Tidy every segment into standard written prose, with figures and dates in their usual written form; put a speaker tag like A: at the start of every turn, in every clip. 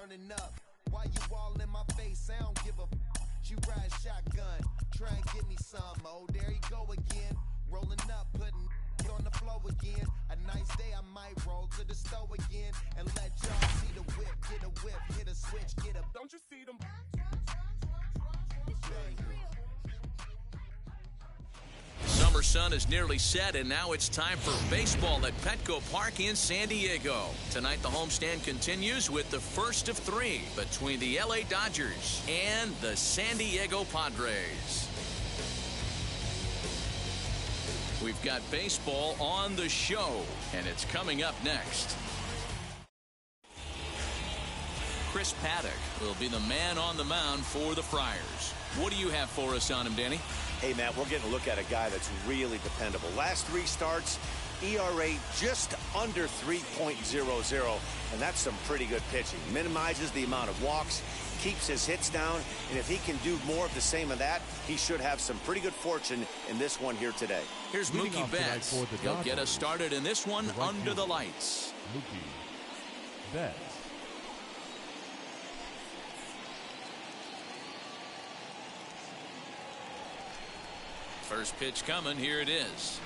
A: running up. Why you all in my face? I don't give a you ride shotgun. Try and give me some. Oh, there you go again. Rolling up, putting on the floor again. A nice day, I might roll to the store again and let y'all see the whip. Get a whip, hit a switch, get a. Don't you see them?
B: Summer sun is nearly set, and now it's time for baseball at Petco Park in San Diego. Tonight, the homestand continues with the first of three between the LA Dodgers and the San Diego Padres. We've got baseball on the show, and it's coming up next. Chris Paddock will be the man on the mound for the Friars. What do you have for us on him, Danny?
C: Hey, Matt, we're getting a look at a guy that's really dependable. Last three starts, ERA just under 3.00, and that's some pretty good pitching. Minimizes the amount of walks, keeps his hits down, and if he can do more of the same of that, he should have some pretty good fortune in this one here today.
B: Here's Mookie Betts. He'll get us started in this one under the lights.
D: Mookie Betts.
B: First pitch coming. Here it is.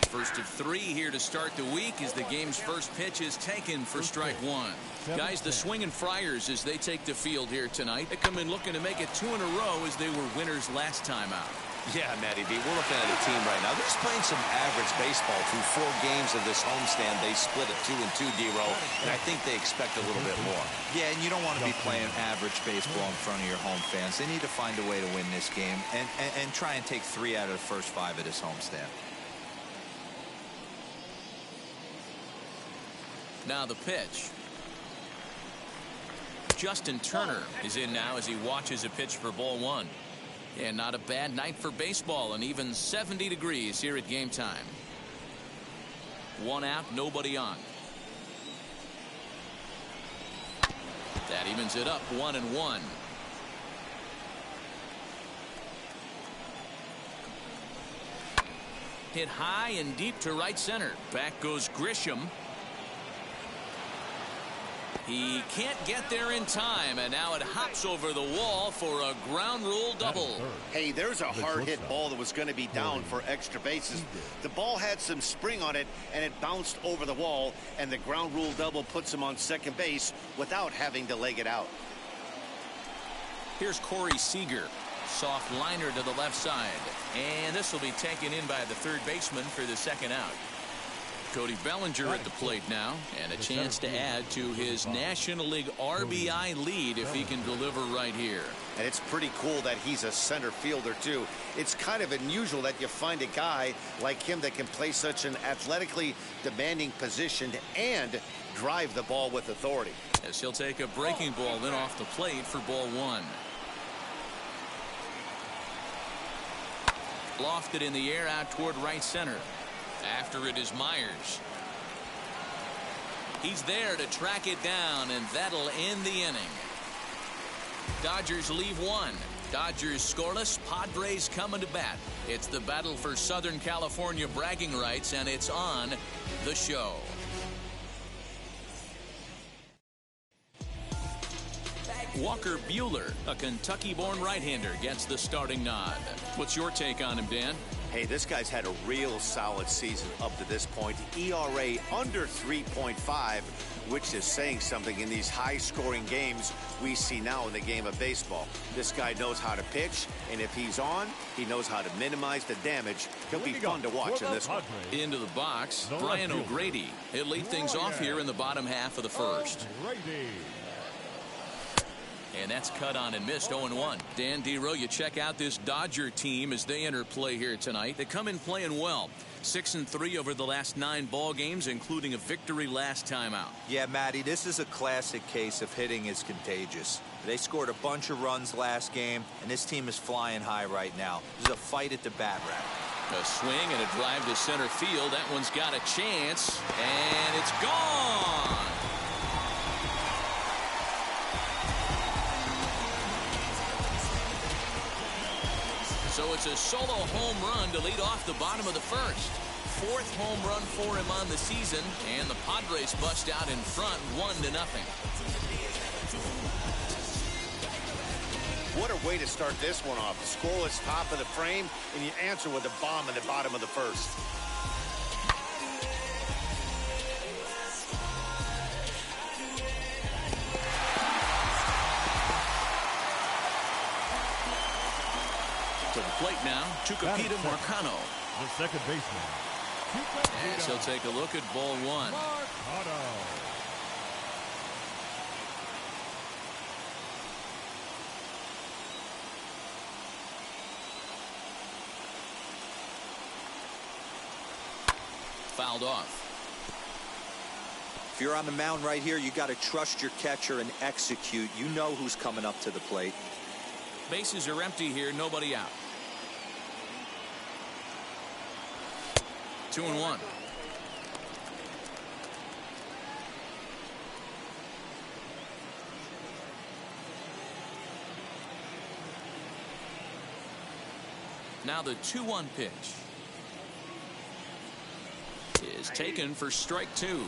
B: First of three here to start the week as the game's first pitch is taken for strike one. Guys, the swinging Friars as they take the field here tonight. They come in looking to make it two in a row as they were winners last time out.
E: Yeah, Matty B, we're looking at a team right now. They're just playing some average baseball through 4 games of this homestand. They split a 2-2 D-row, and I think they expect a little bit more.
F: Yeah, and you don't want to be playing average baseball in front of your home fans. They need to find a way to win this game and try and take 3 out of the first 5 of this homestand.
B: Now the pitch. Justin Turner is in now as he watches a pitch for ball one. And not a bad night for baseball, and even 70 degrees here at game time. One out, nobody on. That evens it up 1-1. Hit high and deep to right center. Back goes Grisham. He can't get there in time, and now it hops over the wall for a ground rule double.
C: Hey, there's a hard-hit ball that was going to be down for extra bases. The ball had some spring on it, and it bounced over the wall, and the ground rule double puts him on second base without having to leg it out.
B: Here's Corey Seager. Soft liner to the left side, and this will be taken in by the third baseman for the second out. Cody Bellinger at the plate now, and a chance to add to his National League RBI lead if he can deliver right here.
C: And it's pretty cool that he's a center fielder, too. It's kind of unusual that you find a guy like him that can play such an athletically demanding position and drive the ball with authority.
B: As he'll take a breaking ball then off the plate for ball one. Lofted in the air out toward right center. After it is Myers. He's there to track it down, and that'll end the inning. Dodgers leave one. Dodgers scoreless. Padres coming to bat. It's the battle for Southern California bragging rights, and it's on the show. Walker Buehler, a Kentucky-born right-hander, gets the starting nod. What's your take on him, Dan?
C: Hey, this guy's had a real solid season up to this point. ERA under 3.5, which is saying something in these high-scoring games we see now in the game of baseball. This guy knows how to pitch, and if he's on, he knows how to minimize the damage. He'll be fun to watch in this one.
B: Into the box, Brian O'Grady. He'll lead things off here in the bottom half of the first. And that's cut on and missed 0-1. Dan Dero, you check out this Dodger team as they enter play here tonight. They come in playing well. 6-3 over the last 9 ball games, including a victory last time out.
F: Yeah, Matty, this is a classic case of hitting is contagious. They scored a bunch of runs last game, and this team is flying high right now. There's a fight at the bat rack.
B: A swing and a drive to center field. That one's got a chance, and it's gone. So it's a solo home run to lead off the bottom of the first. 4th home run for him on the season, and the Padres bust out in front 1-0.
C: What a way to start this one off. The scoreless top of the frame, and you answer with a bomb in the bottom of the first.
B: To the plate now, Tucupita Marcano.
D: The second baseman.
B: As he'll take a look at ball 1. Fouled off.
F: If you're on the mound right here, you got to trust your catcher and execute. You know who's coming up to the plate.
B: Bases are empty here, nobody out. 2-1. Now the 2-1 pitch is taken for strike 2.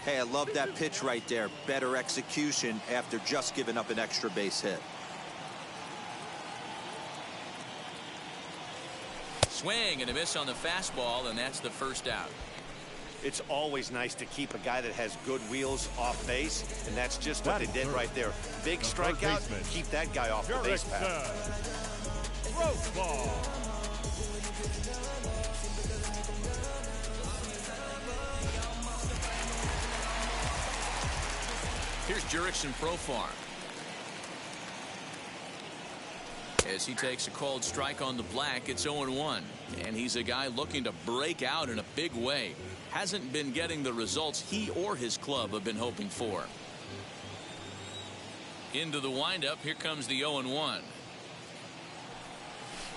F: Hey, I love that pitch right there. Better execution after just giving up an extra base hit.
B: Swing and a miss on the fastball, and that's the first out.
C: It's always nice to keep a guy that has good wheels off base, and that's just what they did right there. Big strikeout, keep that guy off the base path.
B: Here's Jurickson Profar. As he takes a called strike on the black, it's 0-1. And he's a guy looking to break out in a big way. Hasn't been getting the results he or his club have been hoping for. Into the windup, here comes the 0-1.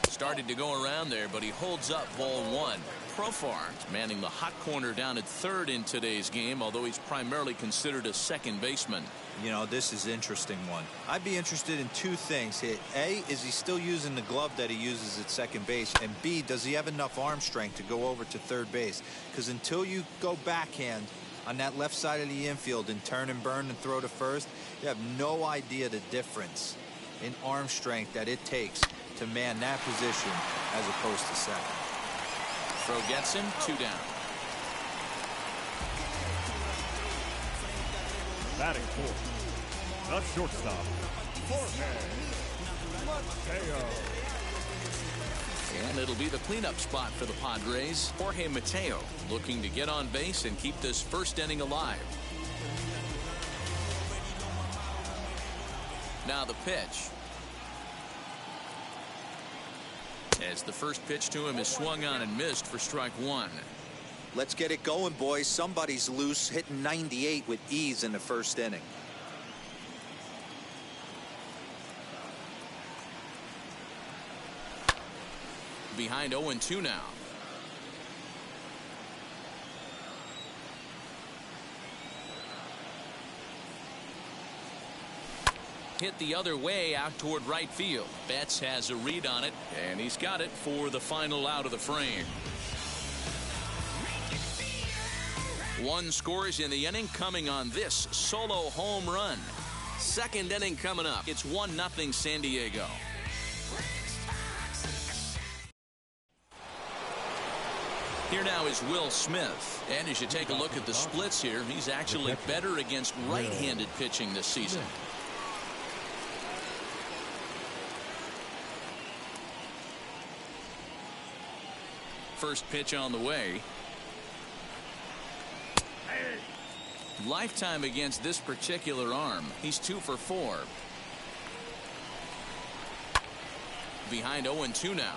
B: Started to go around there, but he holds up ball 1. Profar manning the hot corner down at third in today's game, although he's primarily considered a second baseman.
F: You know, this is an interesting one. I'd be interested in two things. A, is he still using the glove that he uses at second base? And B, does he have enough arm strength to go over to third base? Because until you go backhand on that left side of the infield and turn and burn and throw to first, you have no idea the difference in arm strength that it takes to man that position as opposed to second.
B: Throw gets him, 2 down.
D: Batting fourth, the shortstop, Mateo.
B: And it'll be the cleanup spot for the Padres. Jorge Mateo looking to get on base and keep this first inning alive. Now the pitch. As the first pitch to him is swung on and missed for strike 1.
F: Let's get it going, boys. Somebody's loose, hitting 98 with ease in the first inning.
B: Behind 0-2 now. Hit the other way out toward right field. Betts has a read on it, and he's got it for the final out of the frame. 1 scores in the inning, coming on this solo home run. Second inning coming up. It's 1-0 San Diego. Here now is Will Smith. And as you take a look at the splits here, he's actually better against right-handed pitching this season. First pitch on the way. Lifetime against this particular arm. He's 2 for 4. Behind 0-2 now.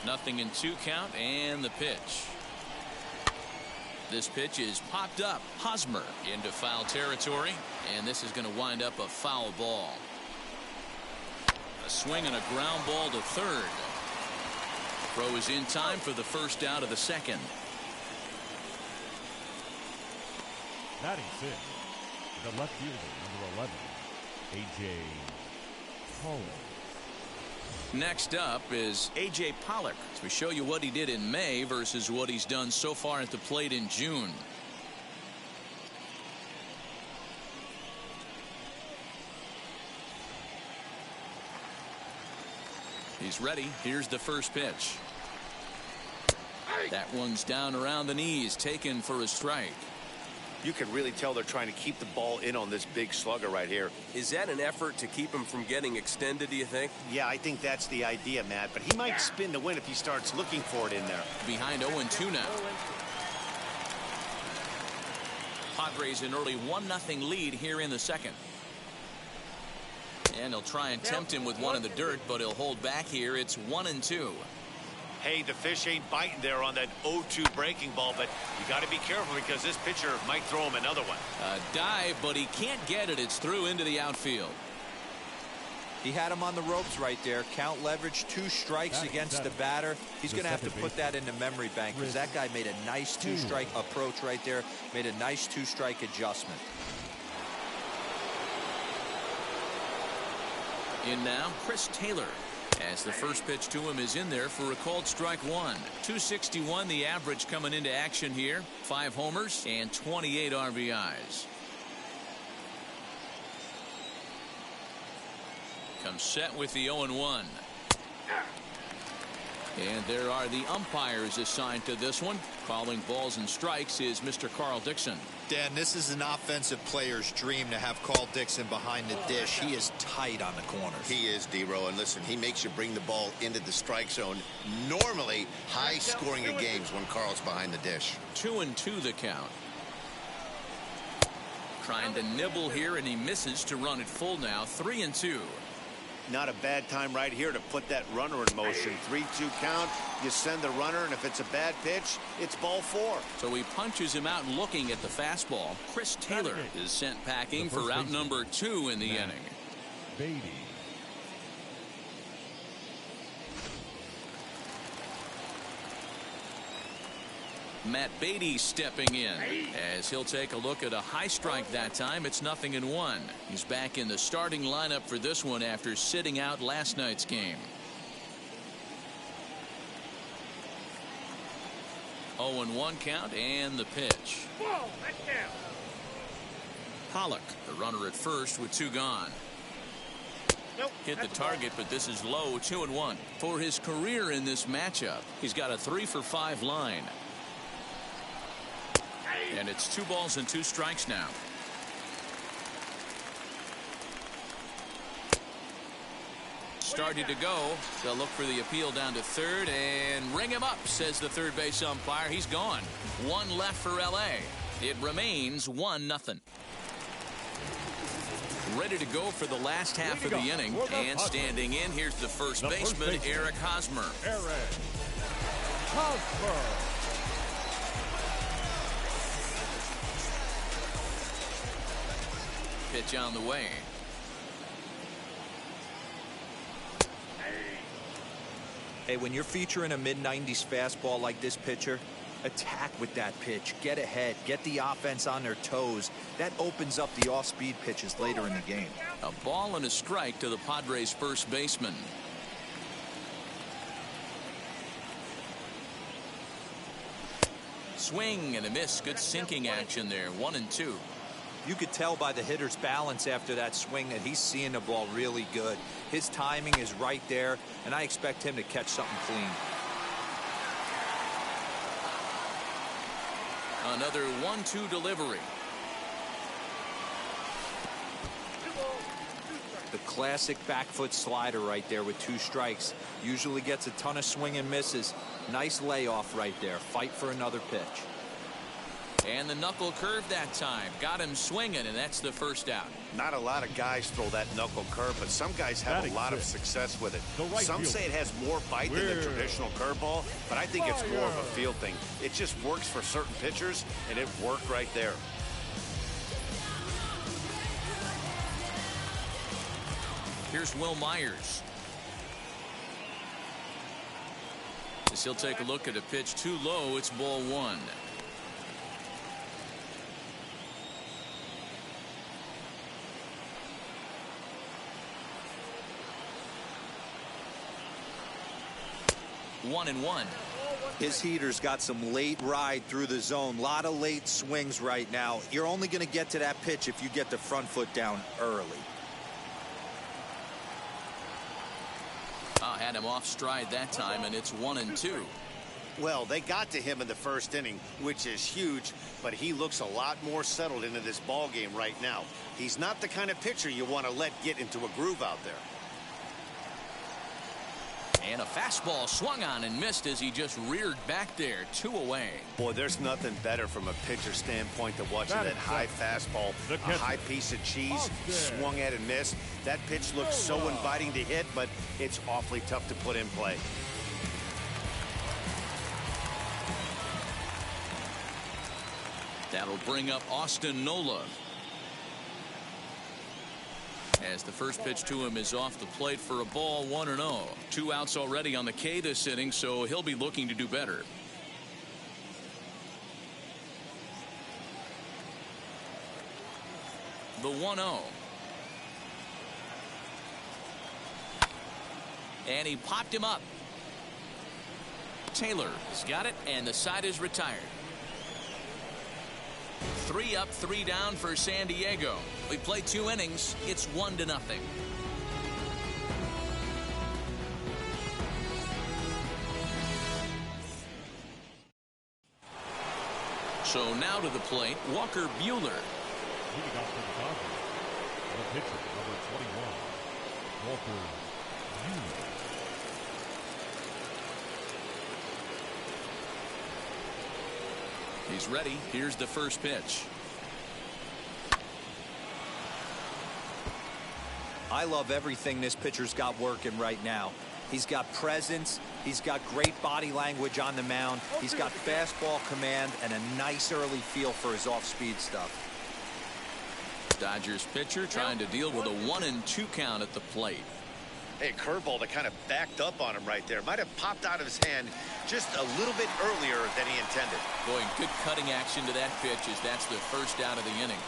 B: 0-2 count, and the pitch. This pitch is popped up. Hosmer into foul territory, and this is going to wind up a foul ball. A swing and a ground ball to third. Throw is in time for the first out of the second.
D: Batting sixth, the left fielder, number 11, A.J. Holland.
B: Next up is A.J. Pollock, as we show you what he did in May versus what he's done so far at the plate in June. He's ready. Here's the first pitch. That one's down around the knees, taken for a strike.
C: You can really tell they're trying to keep the ball in on this big slugger right here.
G: Is that an effort to keep him from getting extended, do you think?
C: Yeah, I think that's the idea, Matt. But he might spin to win if he starts looking for it in there.
B: Behind 0-2 now. Padres an early 1-0 lead here in the second. And he'll try and tempt him with one in the dirt, but he'll hold back here. It's 1-2.
C: Hey, the fish ain't biting there on that 0-2 breaking ball, but you got to be careful because this pitcher might throw him another one.
B: A dive, but he can't get it. It's through into the outfield.
F: He had him on the ropes right there. Count leverage, 2 strikes against the batter. He's going to have to put that in the memory bank because that guy made a nice 2-strike approach right there, made a nice 2-strike adjustment.
B: In now, Chris Taylor, as the first pitch to him is in there for a called strike 1. 261 the average coming into action here. 5 homers and 28 RBIs. Comes set with the 0-1. And there are the umpires assigned to this one. Calling balls and strikes is Mr. Carl Dixon.
F: Dan, this is an offensive player's dream to have Carl Dixon behind the dish. He is tight on the corners.
C: He is, D-Row, and listen, he makes you bring the ball into the strike zone. Normally, high scoring of games when Carl's behind the dish.
B: 2-2 the count. Trying to nibble here, and he misses to run it full now. 3-2.
C: Not a bad time right here to put that runner in motion. 3-2 count. You send the runner, and if it's a bad pitch, it's ball 4.
B: So he punches him out looking at the fastball. Chris Taylor is sent packing for out number 2 in the inning.
D: Beatty.
B: Matt Beatty stepping in as he'll take a look at a high strike that time. It's 0-1. He's back in the starting lineup for this one after sitting out last night's game. 0-1 count and the pitch. Pollock, the runner at first with 2 gone. Hit the target, but this is low. 2-1. For his career in this matchup, he's got a 3-for-5 line. And it's 2 balls and 2 strikes now. Started to go. They'll look for the appeal down to third and ring him up, says the third base umpire. He's gone. 1 left for L.A. It remains 1-0. Ready to go for the last half of the inning. And standing in, here's the first baseman, Eric Hosmer.
D: Eric Hosmer.
B: Pitch on the way.
F: Hey, when you're featuring a mid-90s fastball like this pitcher, attack with that pitch. Get ahead. Get the offense on their toes. That opens up the off-speed pitches later in the game.
B: A ball and a strike to the Padres' first baseman. Swing and a miss. Good sinking action there. 1-2.
F: You could tell by the hitter's balance after that swing that he's seeing the ball really good. His timing is right there, and I expect him to catch something clean.
B: Another 1-2 delivery.
F: The classic back foot slider right there with 2 strikes. Usually gets a ton of swing and misses. Nice layoff right there. Fight for another pitch.
B: And the knuckle curve that time. Got him swinging, and that's the first out.
C: Not a lot of guys throw that knuckle curve, but some guys have a lot of success with it. Some say it has more bite than the traditional curveball, but I think it's more of a feel thing. It just works for certain pitchers, and it worked right there.
B: Here's Will Myers. As he'll take a look at a pitch too low, it's ball 1. 1-1.
F: His heater's got some late ride through the zone. A lot of late swings right now. You're only going to get to that pitch if you get the front foot down early.
B: Had him off stride that time, and it's 1-2.
C: Well, they got to him in the first inning, which is huge, but he looks a lot more settled into this ball game right now. He's not the kind of pitcher you want to let get into a groove out there.
B: And a fastball swung on and missed as he just reared back there. 2 away.
C: Boy, there's nothing better from a pitcher standpoint than watching that high fastball, a high piece of cheese, swung at and missed. That pitch looks so inviting to hit, but it's awfully tough to put in play.
B: That'll bring up Austin Nola. As the first pitch to him is off the plate for a ball, 1-0. 2 outs already on the K this inning, so he'll be looking to do better. The 1-0. And he popped him up. Taylor's got it, and the side is retired. 3 up, 3 down for San Diego. We play 2 innings. It's 1-0. So now to the plate, Walker Buehler.
D: Leading off for the Dodgers, the pitcher, number 21, Walker Buehler.
B: He's ready. Here's the first pitch.
F: I love everything this pitcher's got working right now. He's got presence. He's got great body language on the mound. He's got fastball command and a nice early feel for his off-speed stuff.
B: Dodgers pitcher trying to deal with a 1-2 count at the plate.
C: Hey, curveball that kind of backed up on him right there. Might have popped out of his hand just a little bit earlier than he intended.
B: Boy, good cutting action to that pitch as that's the first out of the inning.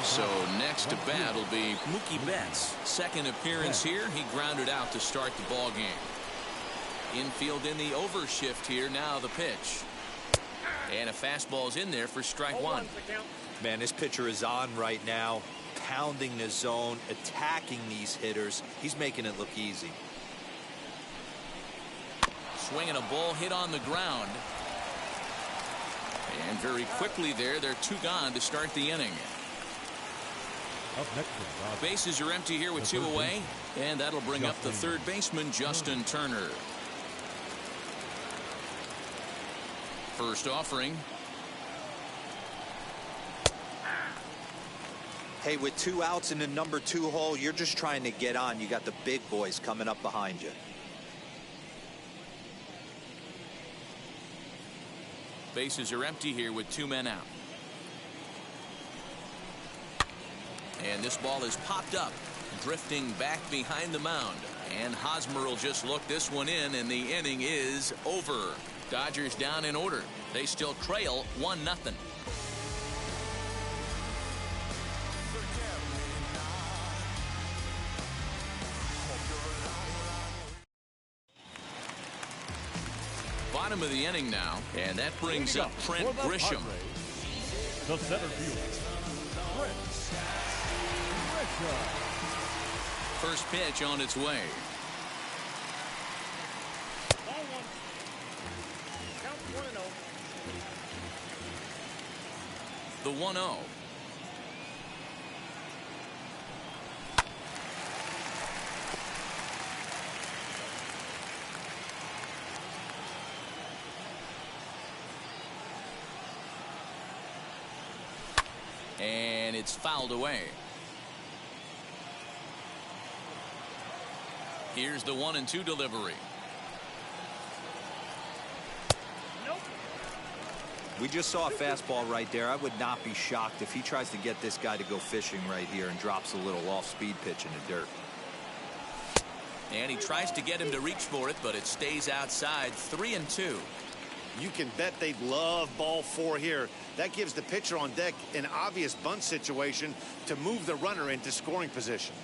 B: So next to bat will be Mookie Betts. Second appearance here. He grounded out to start the ball game. Infield in the overshift here. Now the pitch. And a fastball's in there for strike 1.
F: Man, this pitcher is on right now, pounding the zone, attacking these hitters. He's making it look easy.
B: Swinging a ball hit on the ground. And very quickly there, they're 2 gone to start the inning.
D: Up next,
B: bases are empty here with 2 away, and that'll bring up the third baseman, Justin Turner. First offering.
F: Hey, with 2 outs in the number 2 hole, you're just trying to get on. You got the big boys coming up behind you.
B: Bases are empty here with 2 men out. And this ball is popped up, drifting back behind the mound. And Hosmer will just look this one in, and the inning is over. Dodgers down in order. They still trail 1-0. Bottom of the inning now, and that brings up Trent Grisham.
D: The center fielder, Trent Grisham.
B: First pitch on its way.
H: Ball 1. Count 1-0.
B: The 1-0. And it's fouled away. Here's the 1-2 delivery.
H: Nope.
F: We just saw a fastball right there. I would not be shocked if he tries to get this guy to go fishing right here and drops a little off-speed pitch in the dirt.
B: And he tries to get him to reach for it, but it stays outside. 3-2.
C: You can bet they'd love ball 4 here. That gives the pitcher on deck an obvious bunt situation to move the runner into scoring position.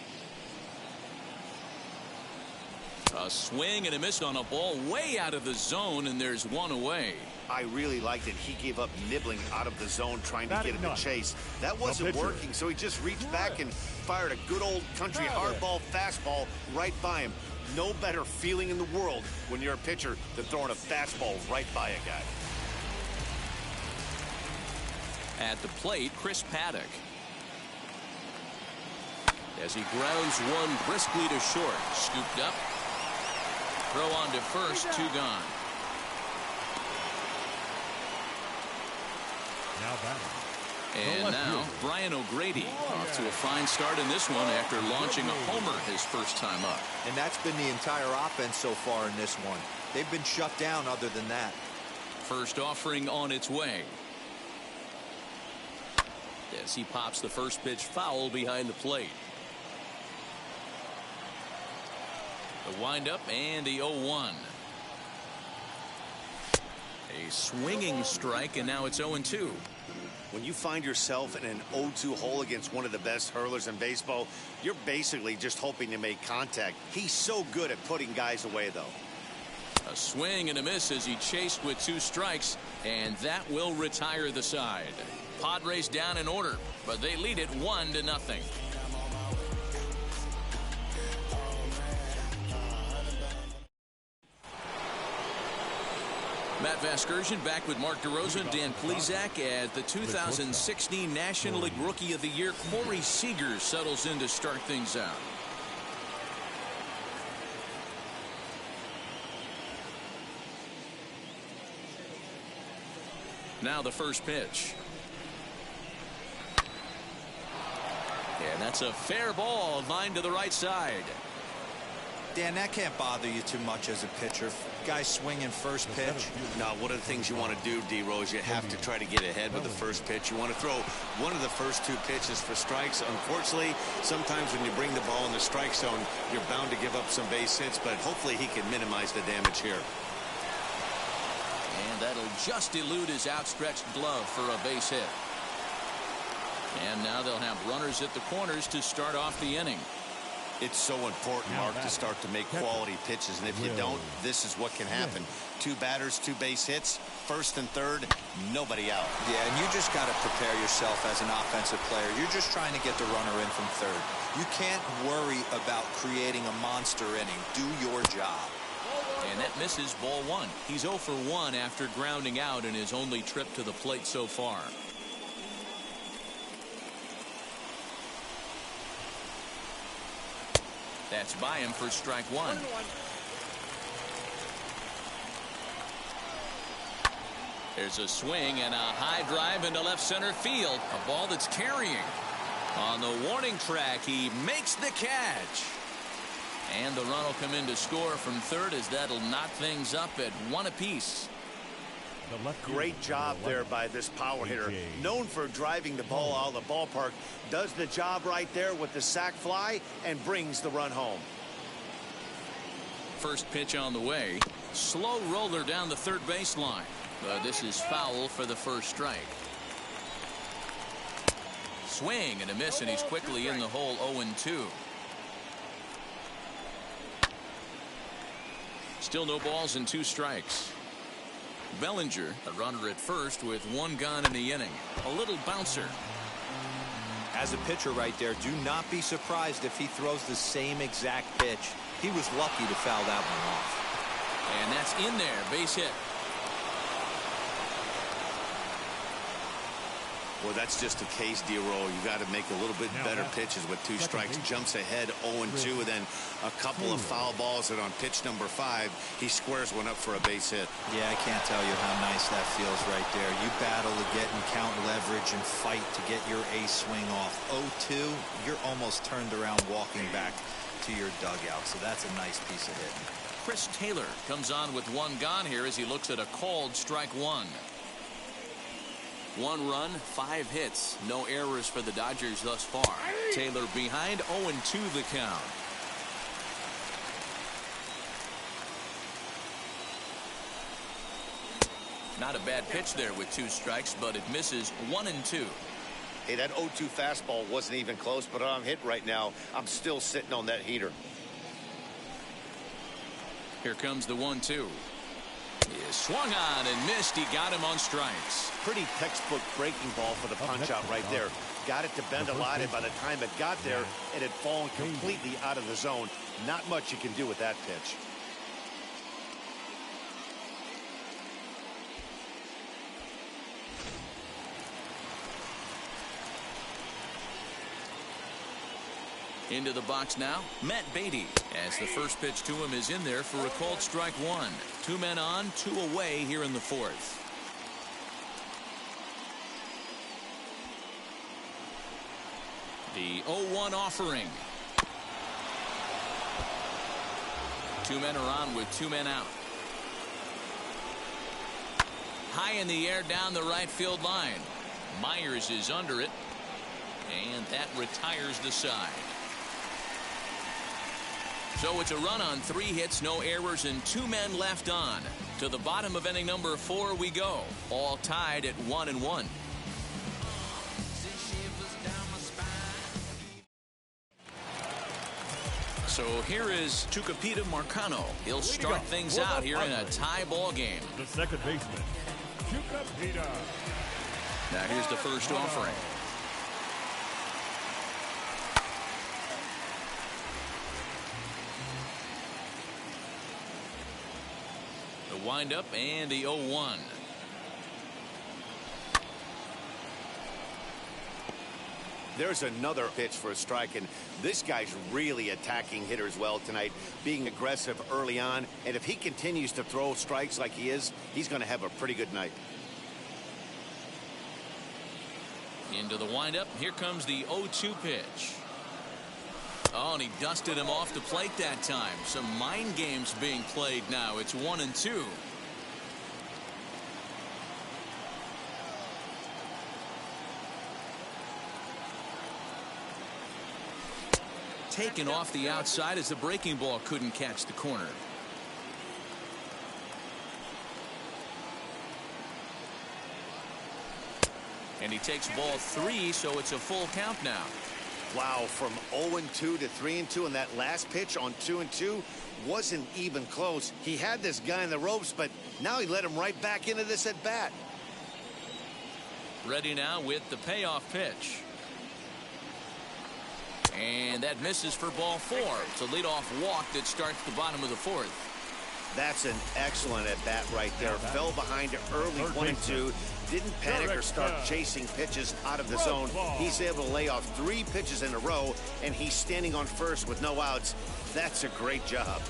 B: A swing and a miss on a ball way out of the zone, and there's one away.
C: I really liked it. He gave up nibbling out of the zone trying to get him to chase. That wasn't working, so he just reached back and fired a good old country hardball fastball right by him. No better feeling in the world when you're a pitcher than throwing a fastball right by a guy.
B: At the plate, Chris Paddock. As he grounds one briskly to short. Scooped up. Throw on to first, 2 gone.
D: Now batting.
B: And now Brian O'Grady off to a fine start in this one after launching a homer his first time up.
F: And that's been the entire offense so far in this one. They've been shut down other than that.
B: First offering on its way. As he pops the first pitch foul behind the plate. The windup and the 0-1. A swinging strike, and now it's 0-2.
C: When you find yourself in an 0-2 hole against one of the best hurlers in baseball, you're basically just hoping to make contact. He's so good at putting guys away, though.
B: A swing and a miss as he chased with 2 strikes, and that will retire the side. Padres down in order, but they lead it 1-0. Matt Vasgersian back with Mark DeRosa and Dan Plesac as the 2016 National League Rookie of the Year, Corey Seager, settles in to start things out. Now the first pitch. And that's a fair ball, lined to the right side.
F: Dan, that can't bother you too much as a pitcher. Guy swinging first pitch.
C: Now, one of the things you want to do, D-Rose, you have to try to get ahead with the first pitch. You want to throw one of the first 2 pitches for strikes. Unfortunately, sometimes when you bring the ball in the strike zone, you're bound to give up some base hits, but hopefully he can minimize the damage here.
B: And that'll just elude his outstretched glove for a base hit. And now they'll have runners at the corners to start off the inning.
C: It's so important, Mark, to start to make quality pitches, and if you don't, this is what can happen. 2 batters, 2 base hits, first and third, nobody out.
F: Yeah, and you just got to prepare yourself as an offensive player. You're just trying to get the runner in from third. You can't worry about creating a monster inning. Do your job.
B: And that misses ball 1. He's 0 for 1 after grounding out in his only trip to the plate so far. That's by him for strike 1. There's a swing and a high drive into left center field. A ball that's carrying. On the warning track, he makes the catch. And the run will come in to score from third as that'll knock things up at 1 apiece.
C: Great job there by this power hitter. Known for driving the ball out of the ballpark. Does the job right there with the sac fly and brings the run home.
B: First pitch on the way. Slow roller down the third baseline. But this is foul for the first strike. Swing and a miss, and he's quickly in the hole. 0-2. Still no balls and 2 strikes. Bellinger, a runner at first with 1 gone in the inning. A little bouncer.
F: As a pitcher right there, do not be surprised if he throws the same exact pitch. He was lucky to foul that one off.
B: And that's in there. Base hit.
C: Well, that's just a case, D-Roll. You got to make a little bit better pitches with 2 strikes. Jumps ahead 0-2, and then a couple of foul balls, and on pitch number 5, he squares one up for a base hit.
F: Yeah, I can't tell you how nice that feels right there. You battle to get and count leverage and fight to get your ace swing off. 0-2, you're almost turned around walking back to your dugout, so that's a nice piece of hitting.
B: Chris Taylor comes on with 1 gone here as he looks at a called strike 1. 1 run, 5 hits. No errors for the Dodgers thus far. Taylor behind, 0-2 the count. Not a bad pitch there with 2 strikes, but it misses. 1-2.
C: Hey, that 0-2 fastball wasn't even close, but I'm hit right now. I'm still sitting on that heater.
B: Here comes the 1-2. He swung on and missed. He got him on strikes.
C: Pretty textbook breaking ball for the punch out right there. Got it to bend a lot, and by the time it got there, it had fallen completely out of the zone. Not much you can do with that pitch.
B: Into the box now, Matt Beatty, as the first pitch to him is in there for a called strike one. 2 men on, 2 away here in the 4th. The 0-1 offering. 2 men are on with 2 men out. High in the air down the right field line. Myers is under it, and that retires the side. So it's a run on 3 hits, no errors, and 2 men left on. To the bottom of inning number 4 we go, all tied at 1-1. So here is Tucupita Marcano. He'll start things out here in a tie ball game.
D: The second baseman, Tucupita.
B: Now here's the first offering. The windup and the 0-1.
C: There's another pitch for a strike, and this guy's really attacking hitters well tonight, being aggressive early on, and if he continues to throw strikes like he is, he's going to have a pretty good night.
B: Into the windup. Here comes the 0-2 pitch. Oh, and he dusted him off the plate that time. Some mind games being played now. It's 1-2. Taken off the outside as the breaking ball couldn't catch the corner. And he takes ball 3, so it's a full count now.
C: Wow, from 0-2 to 3-2, and that last pitch on 2-2 wasn't even close. He had this guy in the ropes, but now he let him right back into this at bat.
B: Ready now with the payoff pitch. And that misses for ball 4. It's a leadoff walk that starts the bottom of the 4th.
C: That's an excellent at bat right there. Fell behind early 1-2. Didn't panic or start chasing pitches out of the zone. He's able to lay off 3 pitches in a row, and he's standing on first with no outs. That's a great job.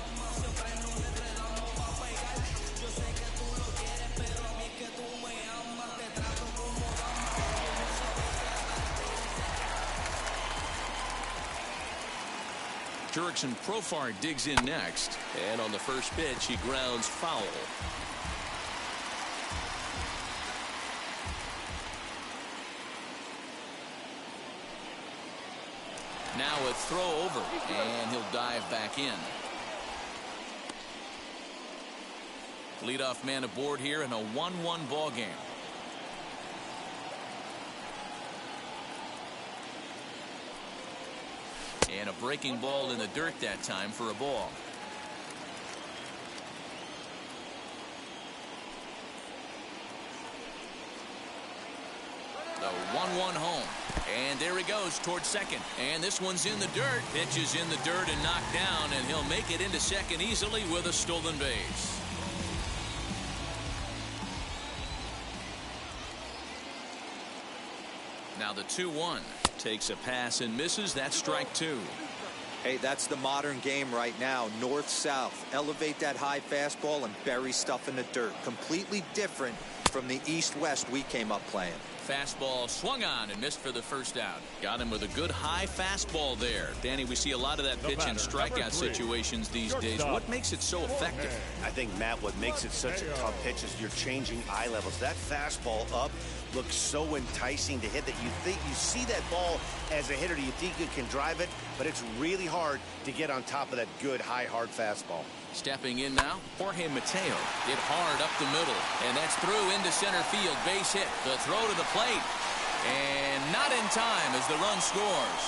B: Jurickson Profar digs in next, and on the first pitch he grounds foul. Now a throw over, and he'll dive back in. Leadoff man aboard here in a 1-1 ball game. And a breaking ball in the dirt that time for a ball. The 1-1 home. And there he goes towards second. And this one's in the dirt. Pitch is in the dirt and knocked down, and he'll make it into second easily with a stolen base. Now the 2-1. Takes a pass and misses. That's strike 2.
F: Hey, that's the modern game right now. North-south. Elevate that high fastball and bury stuff in the dirt. Completely different from the east-west we came up playing.
B: Fastball swung on and missed for the first out. Got him with a good high fastball there. Danny, we see a lot of that pitch in strikeout situations these days. What makes it so effective?
C: I think, Matt, what makes it such a tough pitch is you're changing eye levels. That fastball up looks so enticing to hit that you think you see that ball as a hitter. You think you can drive it, but it's really hard to get on top of that good high hard fastball.
B: Stepping in now, Jorge Mateo. Hit hard up the middle, and that's through into center field. Base hit. The throw to the plate, and not in time as the run scores.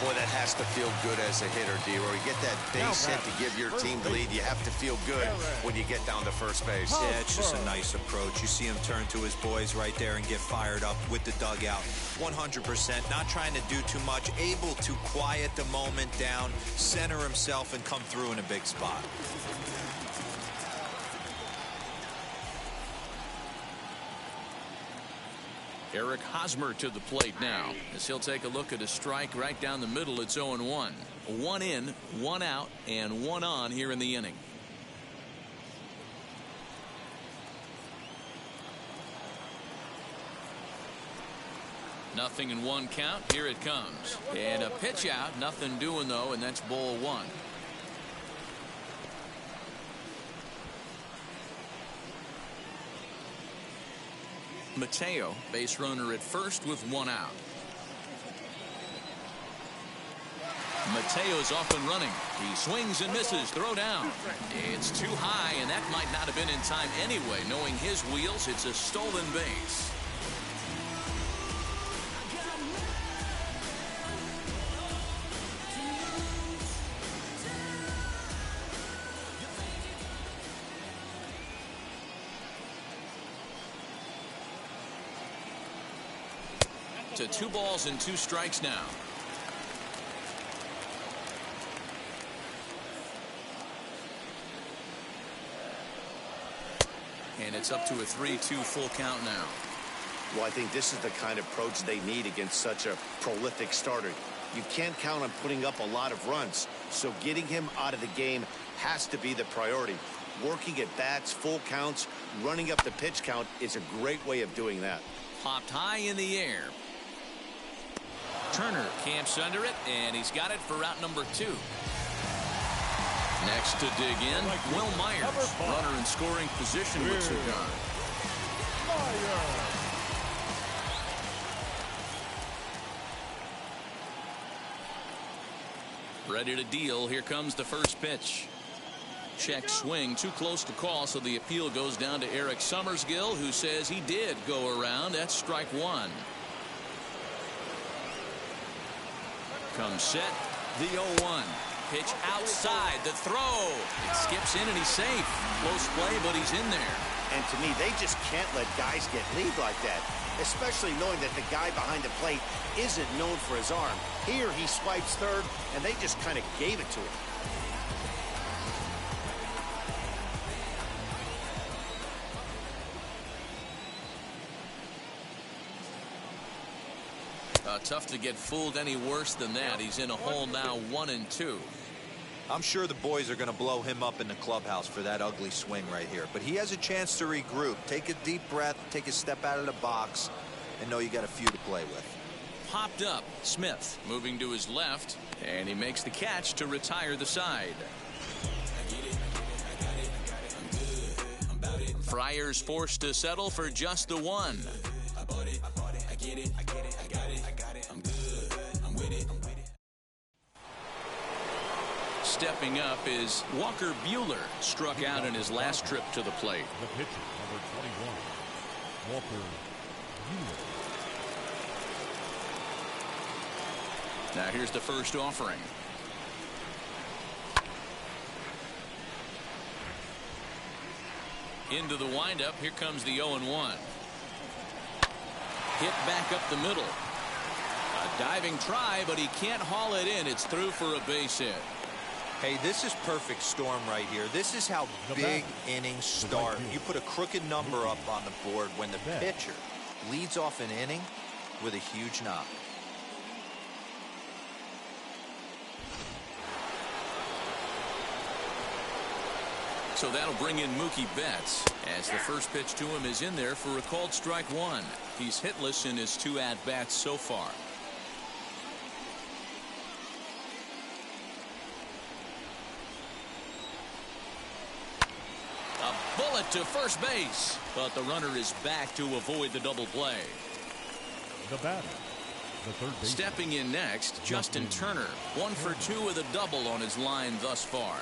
E: Boy, that has to feel good as a hitter, D-Roy. You get that base hit to give your team the lead. You have to feel good when you get down to first base.
F: Yeah, it's just a nice approach. You see him turn to his boys right there and get fired up with the dugout. 100%, not trying to do too much, able to quiet the moment down, center himself, and come through in a big spot.
B: Eric Hosmer to the plate now, as he'll take a look at a strike right down the middle. It's 0-1. 1 in, 1 out, and 1 on here in the inning. Nothing in 1 count. Here it comes. And a pitch out. Nothing doing, though, and that's ball 1. Mateo, base runner at first with 1 out. Mateo's off and running. He swings and misses. Throw down. It's too high, and that might not have been in time anyway. Knowing his wheels, it's a stolen base. To 2 balls and 2 strikes now. And it's up to a 3-2 full count now.
C: Well, I think this is the kind of approach they need against such a prolific starter. You can't count on putting up a lot of runs, so getting him out of the game has to be the priority. Working at bats, full counts, running up the pitch count is a great way of doing that.
B: Popped high in the air. Turner camps under it, and he's got it for route number 2. Next to dig in, Will Myers, runner in scoring position with cigar. Ready to deal. Here comes the first pitch. Check swing, too close to call, so the appeal goes down to Eric Summersgill, who says he did go around. That's strike 1. Comes set, the 0-1. Pitch outside, the throw. It skips in and he's safe. Close play, but he's in there.
C: And to me, they just can't let guys get lead like that, especially knowing that the guy behind the plate isn't known for his arm. Here, he swipes third, and they just kind of gave it to him.
B: Tough to get fooled any worse than that. He's in a hole now, 1-2.
F: I'm sure the boys are going to blow him up in the clubhouse for that ugly swing right here. But he has a chance to regroup. Take a deep breath, take a step out of the box, and know you got a few to play with.
B: Popped up. Smith moving to his left, and he makes the catch to retire the side. Friars forced to settle for just the 1. Stepping up is Walker Buehler, struck out in his last trip to the plate.
D: The pitcher, number 21, Walker Buehler.
B: Now here's the first offering. Into the windup. Here comes the 0-1. Hit back up the middle. A diving try, but he can't haul it in. It's through for a base hit.
F: Hey, this is perfect storm right here. This is how big innings start. You put a crooked number up on the board when the pitcher leads off an inning with a huge knock.
B: So that'll bring in Mookie Betts, as the first pitch to him is in there for a called strike 1. He's hitless in his 2 at-bats so far. A bullet to first base, but the runner is back to avoid the double play.
D: The batter, the third baseman.
B: Stepping in next, Justin Turner, 1 for 2 with a double on his line thus far.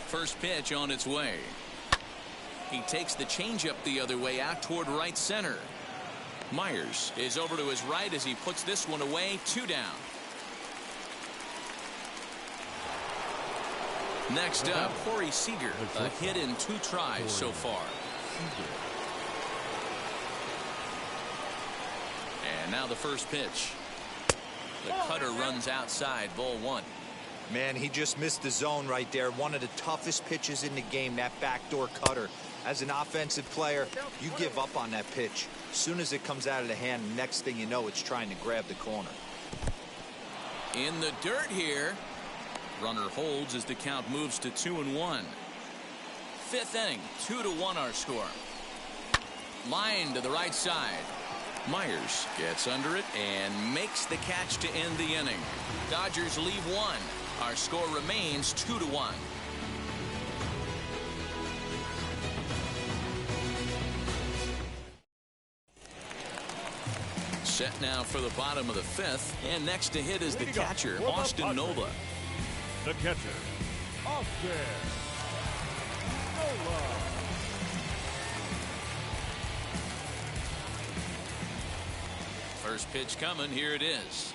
B: First pitch on its way. He takes the changeup the other way out toward right center. Myers is over to his right as he puts this one away. 2 down. Next up, Corey Seager. A hit in 2 tries so far. And now the first pitch. The cutter runs outside, ball 1.
F: Man, he just missed the zone right there. One of the toughest pitches in the game, that backdoor cutter. As an offensive player, you give up on that pitch. As soon as it comes out of the hand, next thing you know, it's trying to grab the corner.
B: In the dirt here. Runner holds as the count moves to 2-1. 5th inning, 2-1 our score. Line to the right side. Myers gets under it and makes the catch to end the inning. Dodgers leave 1. Our score remains 2-1. Set now for the bottom of the 5th, and next to hit is the catcher, Austin Nola.
D: The catcher, Austin Nola.
B: First pitch coming. Here it is.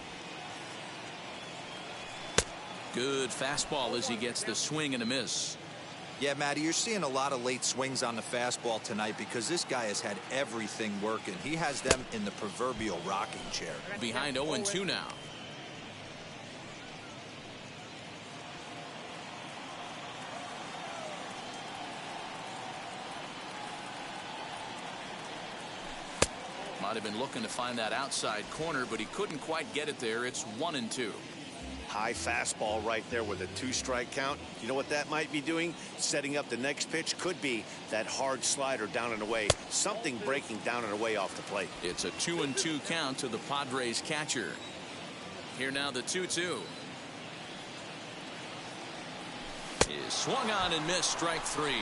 B: Good fastball as he gets the swing and a miss.
F: Yeah, Matty, you're seeing a lot of late swings on the fastball tonight because this guy has had everything working. He has them in the proverbial rocking chair.
B: Behind 0-2 now. Might have been looking to find that outside corner, but he couldn't quite get it there. It's 1-2.
C: High fastball right there with a 2-strike count. You know what that might be doing? Setting up the next pitch. Could be that hard slider down and away. Something breaking down and away off the plate.
B: It's a 2-2 count to the Padres catcher. Here now the 2-2. Is swung on and missed. Strike 3.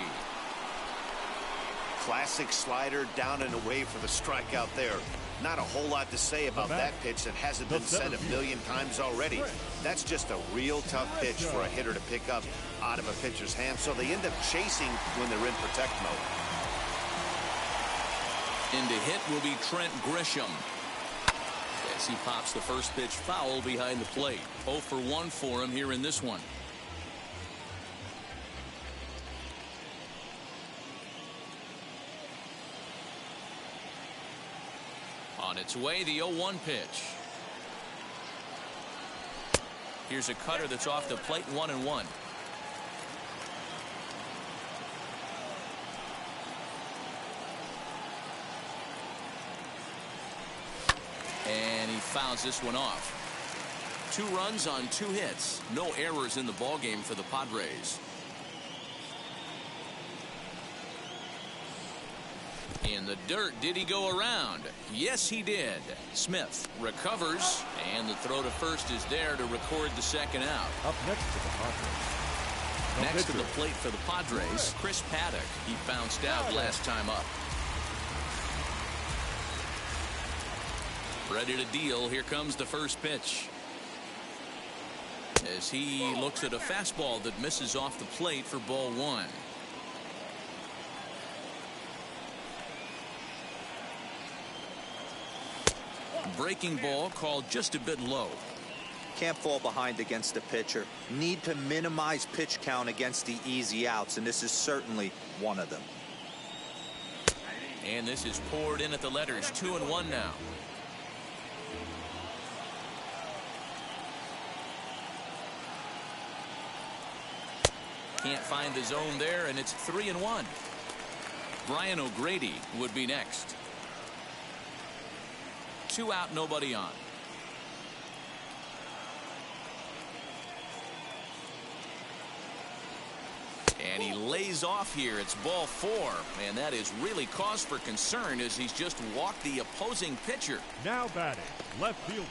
C: Classic slider down and away for the strikeout there. Not a whole lot to say about that pitch that hasn't been said a million times already. That's just a real tough pitch for a hitter to pick up out of a pitcher's hand, so they end up chasing when they're in protect mode.
B: In to hit will be Trent Grisham. As he pops the first pitch foul behind the plate. 0 for 1 for him here in this one. On its way, the 0-1 pitch. Here's a cutter that's off the plate. 1-1. And he fouls this one off. 2 runs on 2 hits. No errors in the ballgame for the Padres. In the dirt, did he go around? Yes, he did. Smith recovers, and the throw to first is there to record the second out.
D: Up next to the Padres.
B: Next to the plate for the Padres, Chris Paddock. He bounced out last time up. Ready to deal. Here comes the first pitch. As he looks at a fastball that misses off the plate for ball 1. Breaking ball called just a bit low.
F: Can't fall behind against the pitcher. Need to minimize pitch count against the easy outs, and this is certainly one of them.
B: And this is poured in at the letters. 2-1 now. Can't find the zone there, and it's 3-1. Brian O'Grady would be next. 2 out, nobody on. And he lays off here. It's ball 4, and that is really cause for concern as he's just walked the opposing pitcher.
D: Now batting, left fielder,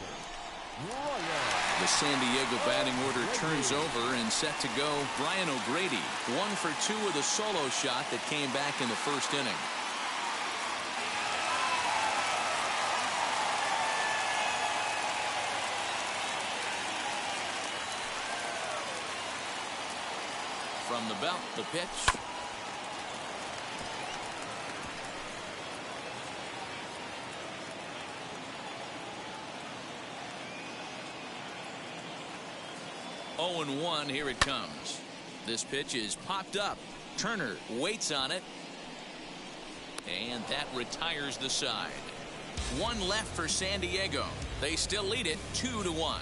D: Ryan.
B: The San Diego batting order turns over and set to go. Brian O'Grady, 1 for 2 with a solo shot that came back in the first inning. From the belt, the pitch. 0-1. Here it comes. This pitch is popped up. Turner waits on it. And that retires the side. One left for San Diego. They still lead it 2-1.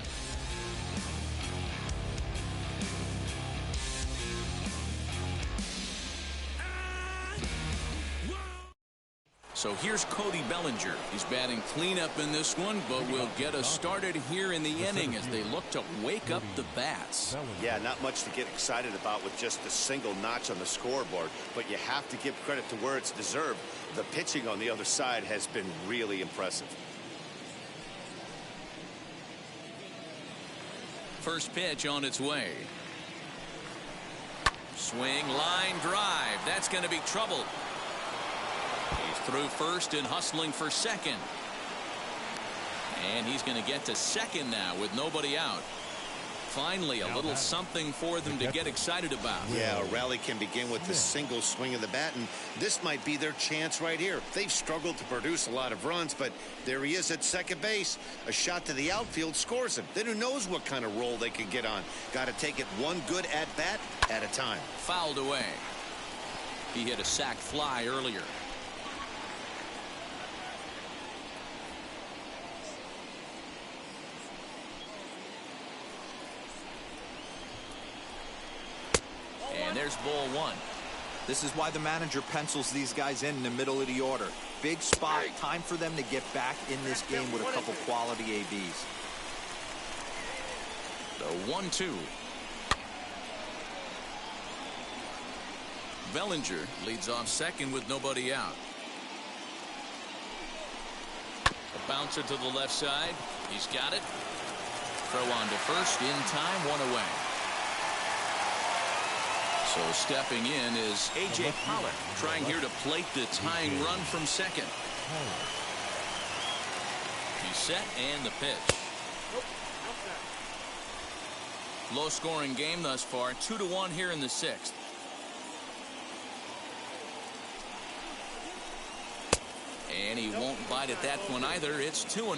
B: So here's Cody Bellinger. He's batting cleanup in this one, but will get us started here in the inning as they look to wake up the bats.
C: Yeah, not much to get excited about with just a single notch on the scoreboard, but you have to give credit to where it's deserved. The pitching on the other side has been really impressive.
B: First pitch on its way. Swing, line, drive. That's going to be trouble. He's through first and hustling for second. And he's going to get to second now with nobody out. Finally, a little something for them to get excited about.
C: Yeah, a rally can begin with a single swing of the bat, and this might be their chance right here. They've struggled to produce a lot of runs, but there he is at second base. A shot to the outfield scores him. Then who knows what kind of roll they can get on. Got to take it one good at-bat at a time.
B: Fouled away. He hit a sac fly earlier. And there's ball one.
F: This is why the manager pencils these guys in the middle of the order. Big spot. Time for them to get back in this game with a couple quality ABs.
B: The 1-2. Bellinger leads off second with nobody out. A bouncer to the left side. He's got it. Throw on to first in time, one away. So stepping in is A.J. Pollock, trying here to plate the tying run from second. He's set and the pitch. Low scoring game thus far, 2-1 here in the sixth. And he won't bite at that one either. It's 2-0.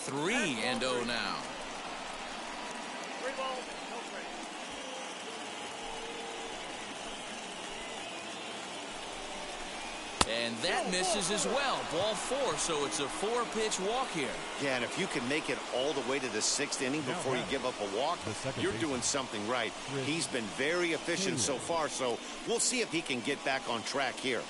B: 3-0 now. And that misses as well. Ball four, so it's a 4-pitch walk here.
C: Yeah, and if you can make it all the way to the sixth inning before you give up a walk, you're doing something right. He's been very efficient so far, so we'll see if he can get back on track here.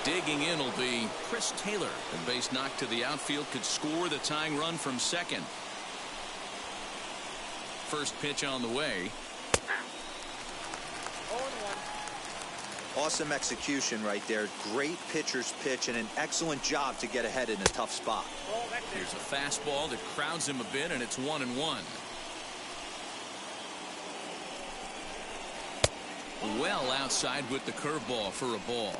B: Digging in will be Chris Taylor. The base knock to the outfield could score the tying run from second. First pitch on the way.
F: Awesome execution right there. Great pitcher's pitch and an excellent job to get ahead in a tough spot.
B: Here's a fastball that crowds him a bit, and it's 1-1. Well outside with the curveball for a ball.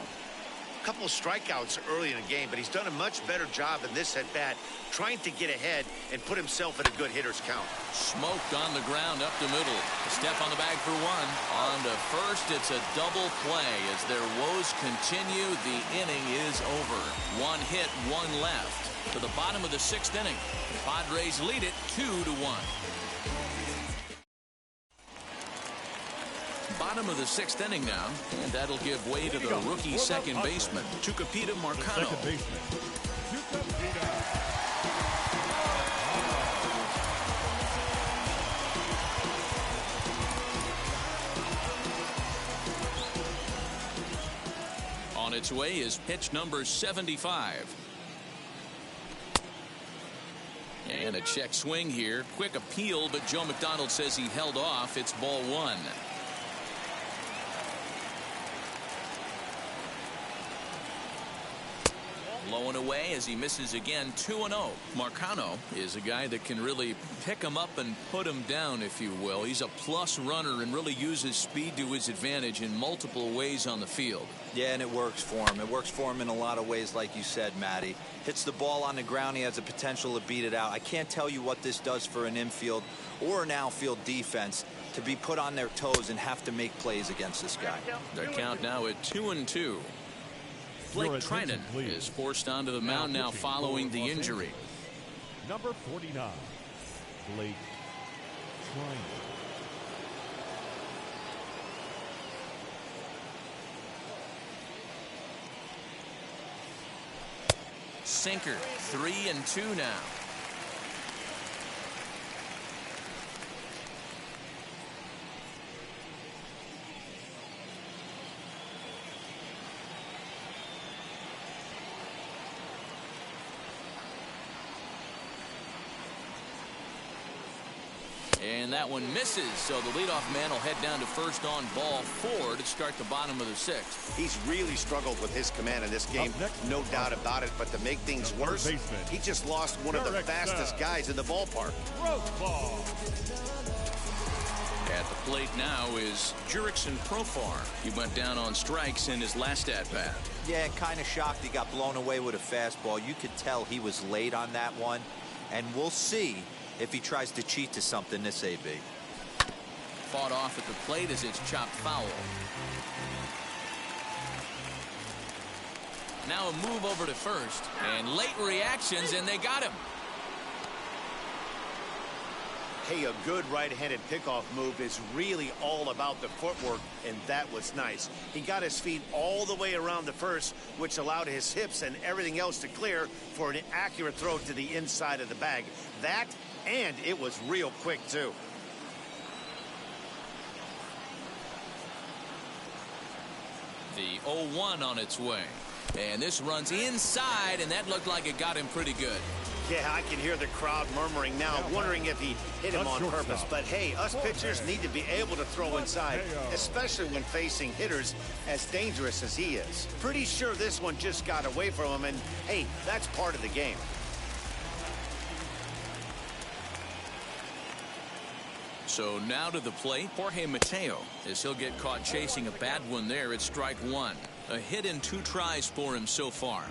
C: A couple of strikeouts early in the game, but he's done a much better job in this at-bat trying to get ahead and put himself in a good hitter's count.
B: Smoked on the ground up the middle. A step on the bag for one. On to first, it's a double play. As their woes continue, the inning is over. One hit, one left. To the bottom of the sixth inning. The Padres lead it 2-1. Bottom of the sixth inning now, and that'll give way to the rookie second baseman, Tucupita Marcano. On its way is pitch number 75. And a check swing here. Quick appeal, but Joe McDonald says he held off. It's ball one. Low and away as he misses again. 2-0. Marcano is a guy that can really pick him up and put him down, if you will. He's a plus runner and really uses speed to his advantage in multiple ways on the field.
F: Yeah, and it works for him. It works for him in a lot of ways, like you said, Matty. Hits the ball on the ground. He has the potential to beat it out. I can't tell you what this does for an infield or an outfield defense to be put on their toes and have to make plays against this guy.
B: Their count now at 2-2. Blake Trinan is forced onto the mound now following the injury.
D: Number 49, Blake Trinan.
B: Sinker, 3-2 now. And that one misses, so the leadoff man will head down to first on ball 4 to start the bottom of the 6th.
C: He's really struggled with his command in this game, no doubt about it. But to make things worse, he just lost one of the fastest guys in the ballpark.
B: At the plate now is Jurickson Profar. He went down on strikes in his last at-bat.
F: Yeah, kind of shocked he got blown away with a fastball. You could tell he was late on that one, and we'll see if he tries to cheat to something this AB.
B: Fought off at the plate as it's chopped foul. Now a move over to first, and late reactions, and they got him.
C: Hey, a good right-handed pickoff move is really all about the footwork, and that was nice. He got his feet all the way around the first, which allowed his hips and everything else to clear for an accurate throw to the inside of the bag. That, and it was real quick, too.
B: The 0-1 on its way. And this runs inside, and that looked like it got him pretty good.
C: Yeah, I can hear the crowd murmuring now, wondering if he hit him on purpose. But hey, us pitchers need to be able to throw inside, especially when facing hitters as dangerous as he is. Pretty sure this one just got away from him, and hey, that's part of the game.
B: So now to the plate, Jorge Mateo, as he'll get caught chasing a bad one there at strike 1. A hit in 2 tries for him so far.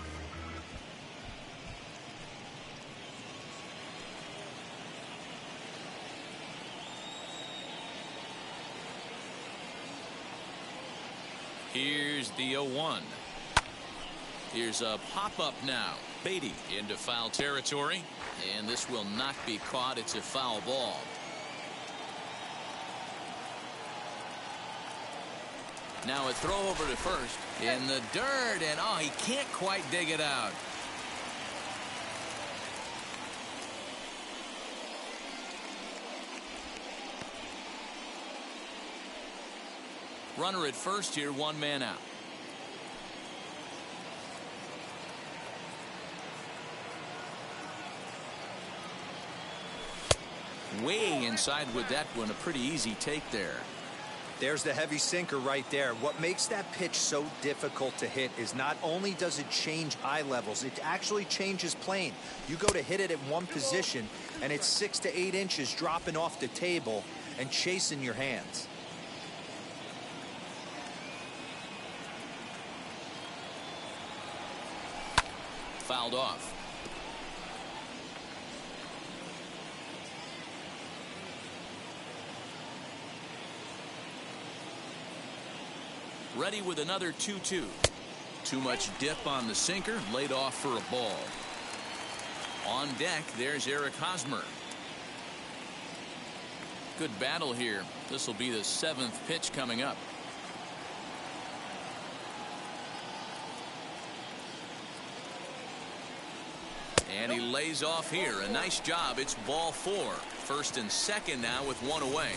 B: Here's the 0-1. Here's a pop-up now. Beatty into foul territory, and this will not be caught. It's a foul ball. Now a throw over to first in the dirt, and oh, he can't quite dig it out. Runner at first here, 1 man out. Way inside with that one, a pretty easy take there.
F: There's the heavy sinker right there. What makes that pitch so difficult to hit is not only does it change eye levels, it actually changes plane. You go to hit it at one position, and it's 6 to 8 inches dropping off the table and chasing your hands.
B: Fouled off. Ready with another 2-2. Too much dip on the sinker, laid off for a ball. On deck, there's Eric Hosmer. Good battle here. This will be the 7th pitch coming up. And he lays off here. A nice job. It's ball 4. First and second now with 1 away.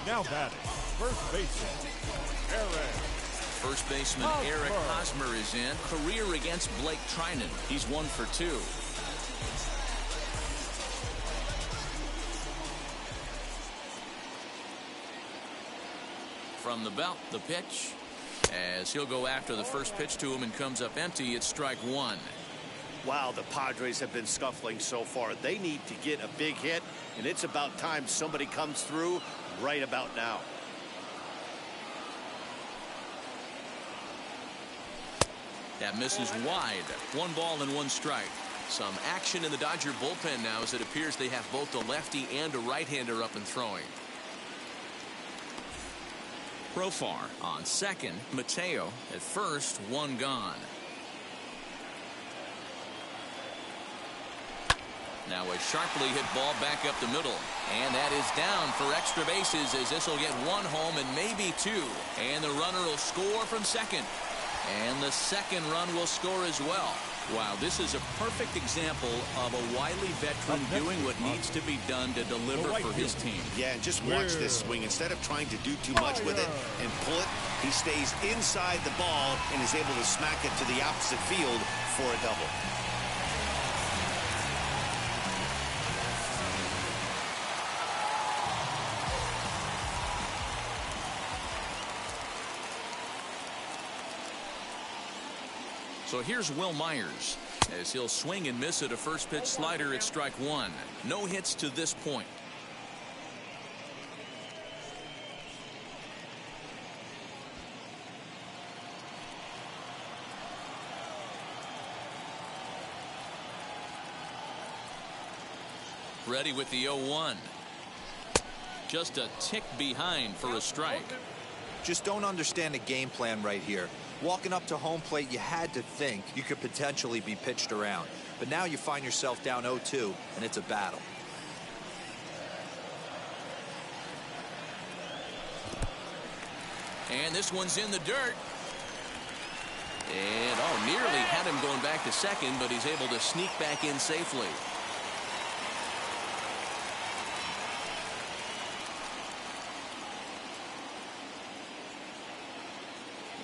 D: Now batting, first baseman, Eric.
B: First baseman Eric Hosmer is in. Career against Blake Trinan. He's 1 for 2. From the belt, the pitch. As he'll go after the first pitch to him and comes up empty, it's strike 1.
C: Wow, the Padres have been scuffling so far. They need to get a big hit, and it's about time somebody comes through right about now.
B: That misses wide. 1 ball and 1 strike. Some action in the Dodger bullpen now as it appears they have both a lefty and a right-hander up and throwing. Profar on second. Mateo at first. One gone. Now a sharply hit ball back up the middle. And that is down for extra bases, as this will get one home and maybe two. And the runner will score from second. And the second run will score as well. Wow, this is a perfect example of a wily veteran doing what needs to be done to deliver for his team.
C: Yeah, and just watch this swing. Instead of trying to do too much with it and pull it, he stays inside the ball and is able to smack it to the opposite field for a double.
B: So here's Will Myers as he'll swing and miss at a first pitch slider at strike one. No hits to this point. Ready with the 0-1. Just a tick behind for a strike.
F: Just don't understand the game plan right here. Walking up to home plate, you had to think you could potentially be pitched around. But now you find yourself down 0-2, and it's a battle.
B: And this one's in the dirt. And, nearly had him going back to second, but he's able to sneak back in safely.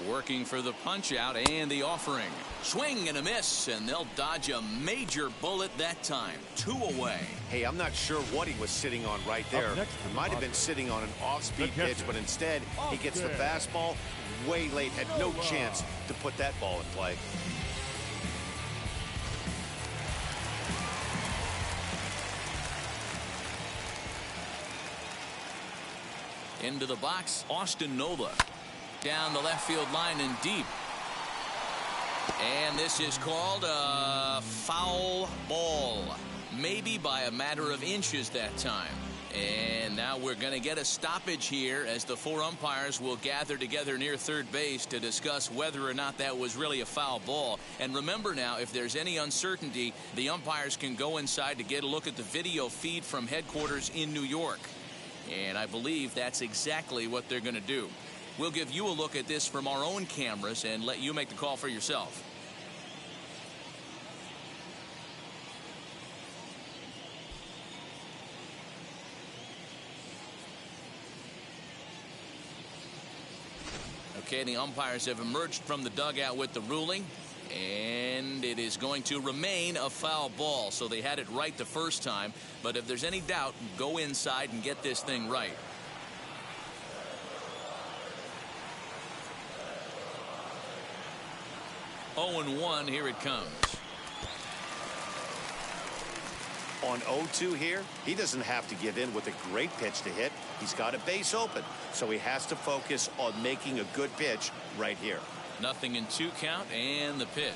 B: Working for the punch out and the offering. Swing and a miss, and they'll dodge a major bullet that time. 2 away.
C: Hey, I'm not sure what he was sitting on right there. He might have been sitting on an off-speed pitch, but instead he gets the fastball way late. Had no chance to put that ball in play.
B: Into the box, Austin Nola. Down the left field line and deep. And this is called a foul ball. Maybe by a matter of inches that time. And now we're going to get a stoppage here as the 4 umpires will gather together near third base to discuss whether or not that was really a foul ball. And remember now, if there's any uncertainty, the umpires can go inside to get a look at the video feed from headquarters in New York. And I believe that's exactly what they're going to do. We'll give you a look at this from our own cameras and let you make the call for yourself. Okay, the umpires have emerged from the dugout with the ruling, and it is going to remain a foul ball. So they had it right the first time, but if there's any doubt, go inside and get this thing right. Oh, 0-1, here it comes.
C: On 0-2 here, he doesn't have to give in with a great pitch to hit. He's got a base open, so he has to focus on making a good pitch right here.
B: 0-2 count, and the pitch.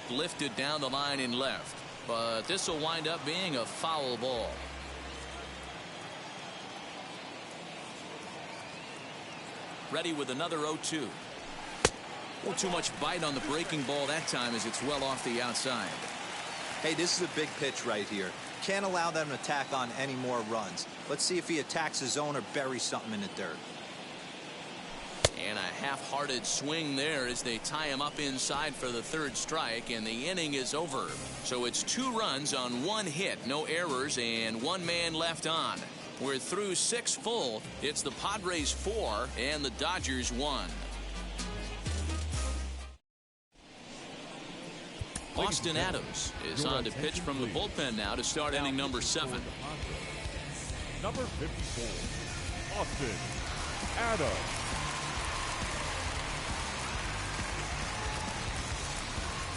B: Lifted down the line in left. But this will wind up being a foul ball. Ready with another 0-2. Oh, too much bite on the breaking ball that time as it's well off the outside.
F: Hey, this is a big pitch right here. Can't allow them to tack on any more runs. Let's see if he attacks his zone or buries something in the dirt.
B: And a half-hearted swing there as they tie him up inside for the third strike, and the inning is over. So it's 2 runs on 1 hit, no errors, and 1 man left on. We're through 6 full. It's the Padres 4 and the Dodgers 1. Austin Adams is on to pitch from the bullpen now to start inning number 7.
D: Number 54, Austin Adams.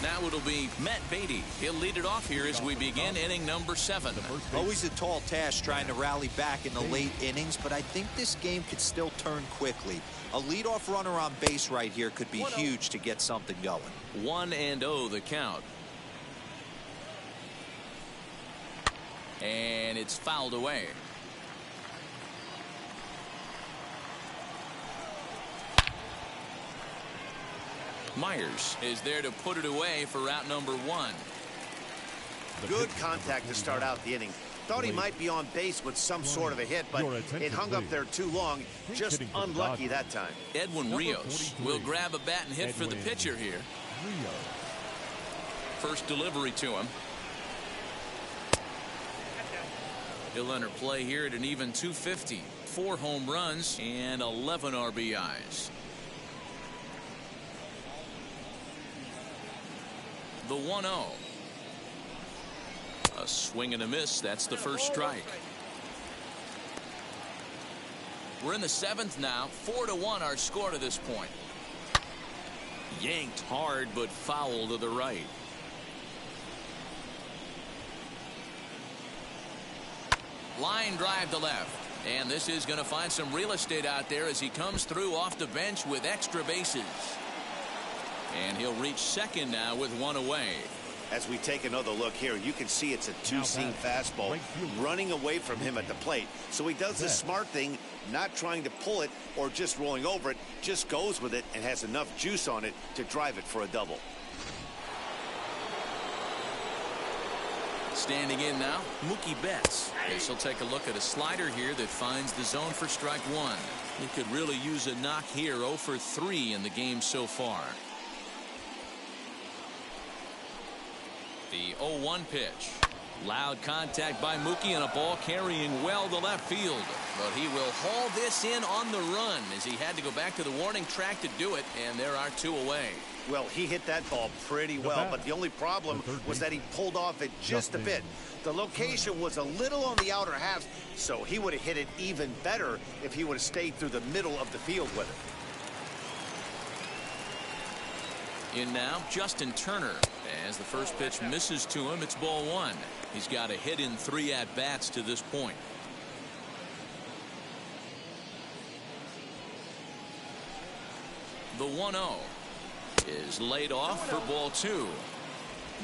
B: Now it'll be Matt Beatty. He'll lead it off here as we begin inning number 7.
F: Always a tall task trying to rally back in the late innings, but I think this game could still turn quickly. A leadoff runner on base right here could be huge to get something going.
B: 1-0 the count. And it's fouled away. Myers is there to put it away for out number 1.
C: Good contact to start out the inning. Thought he might be on base with some sort of a hit, but it hung up there too long. Just unlucky that time.
B: Edwin Rios will grab a bat and hit for the pitcher here. First delivery to him. He'll enter play here at an even 250. 4 home runs and 11 RBIs. The 1-0. A swing and a miss. That's the first strike. We're in the 7th now. 4-1 our score to this point. Yanked hard but foul to the right. Line drive to left. And this is going to find some real estate out there as he comes through off the bench with extra bases. And he'll reach second now with 1 away.
C: As we take another look here, you can see it's a two-seam fastball running away from him at the plate. So he does the smart thing, not trying to pull it or just rolling over it, just goes with it and has enough juice on it to drive it for a double.
B: Standing in now, Mookie Betts. As he'll take a look at a slider here that finds the zone for strike 1. He could really use a knock here. 0 for 3 in the game so far. The 0-1 pitch. Loud contact by Mookie and a ball carrying well to left field. But he will haul this in on the run as he had to go back to the warning track to do it, and there are 2 away.
C: Well, he hit that ball pretty well, but the only problem was that he pulled off it just a bit. The location was a little on the outer half, so he would have hit it even better if he would have stayed through the middle of the field with it.
B: In now, Justin Turner. As the first pitch misses to him, it's ball 1. He's got a hit in 3 at-bats to this point. The 1-0 is laid off for ball 2.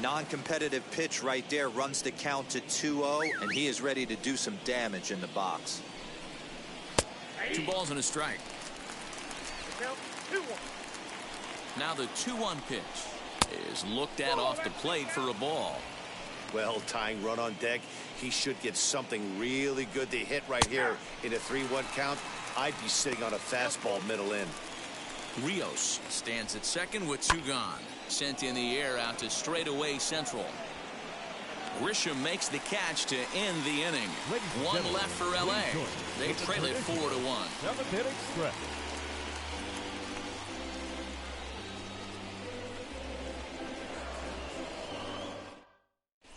F: Non-competitive pitch right there, runs the count to 2-0, and he is ready to do some damage in the box.
B: 2 balls and a strike. Now the 2-1 pitch is looked at off the plate for a ball.
C: Well, tying run on deck. He should get something really good to hit right here in a 3-1 count. I'd be sitting on a fastball middle in.
B: Rios stands at second with 2 gone. Sent in the air out to straightaway central. Grisham makes the catch to end the inning. 1 left for LA. They trail it 4-1.
D: 7th inning stretch.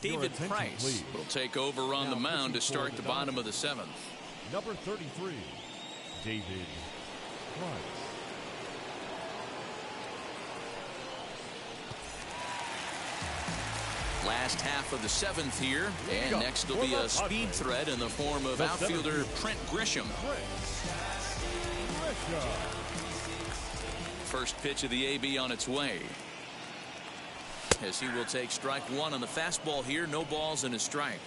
B: David Price will take over on the mound to start the bottom of the 7th.
D: Number 33, David Price.
B: Last half of the 7th here, and next will be a speed threat in the form of outfielder Trent Grisham. First pitch of the AB on its way. As he will take strike 1 on the fastball here. No balls and a strike.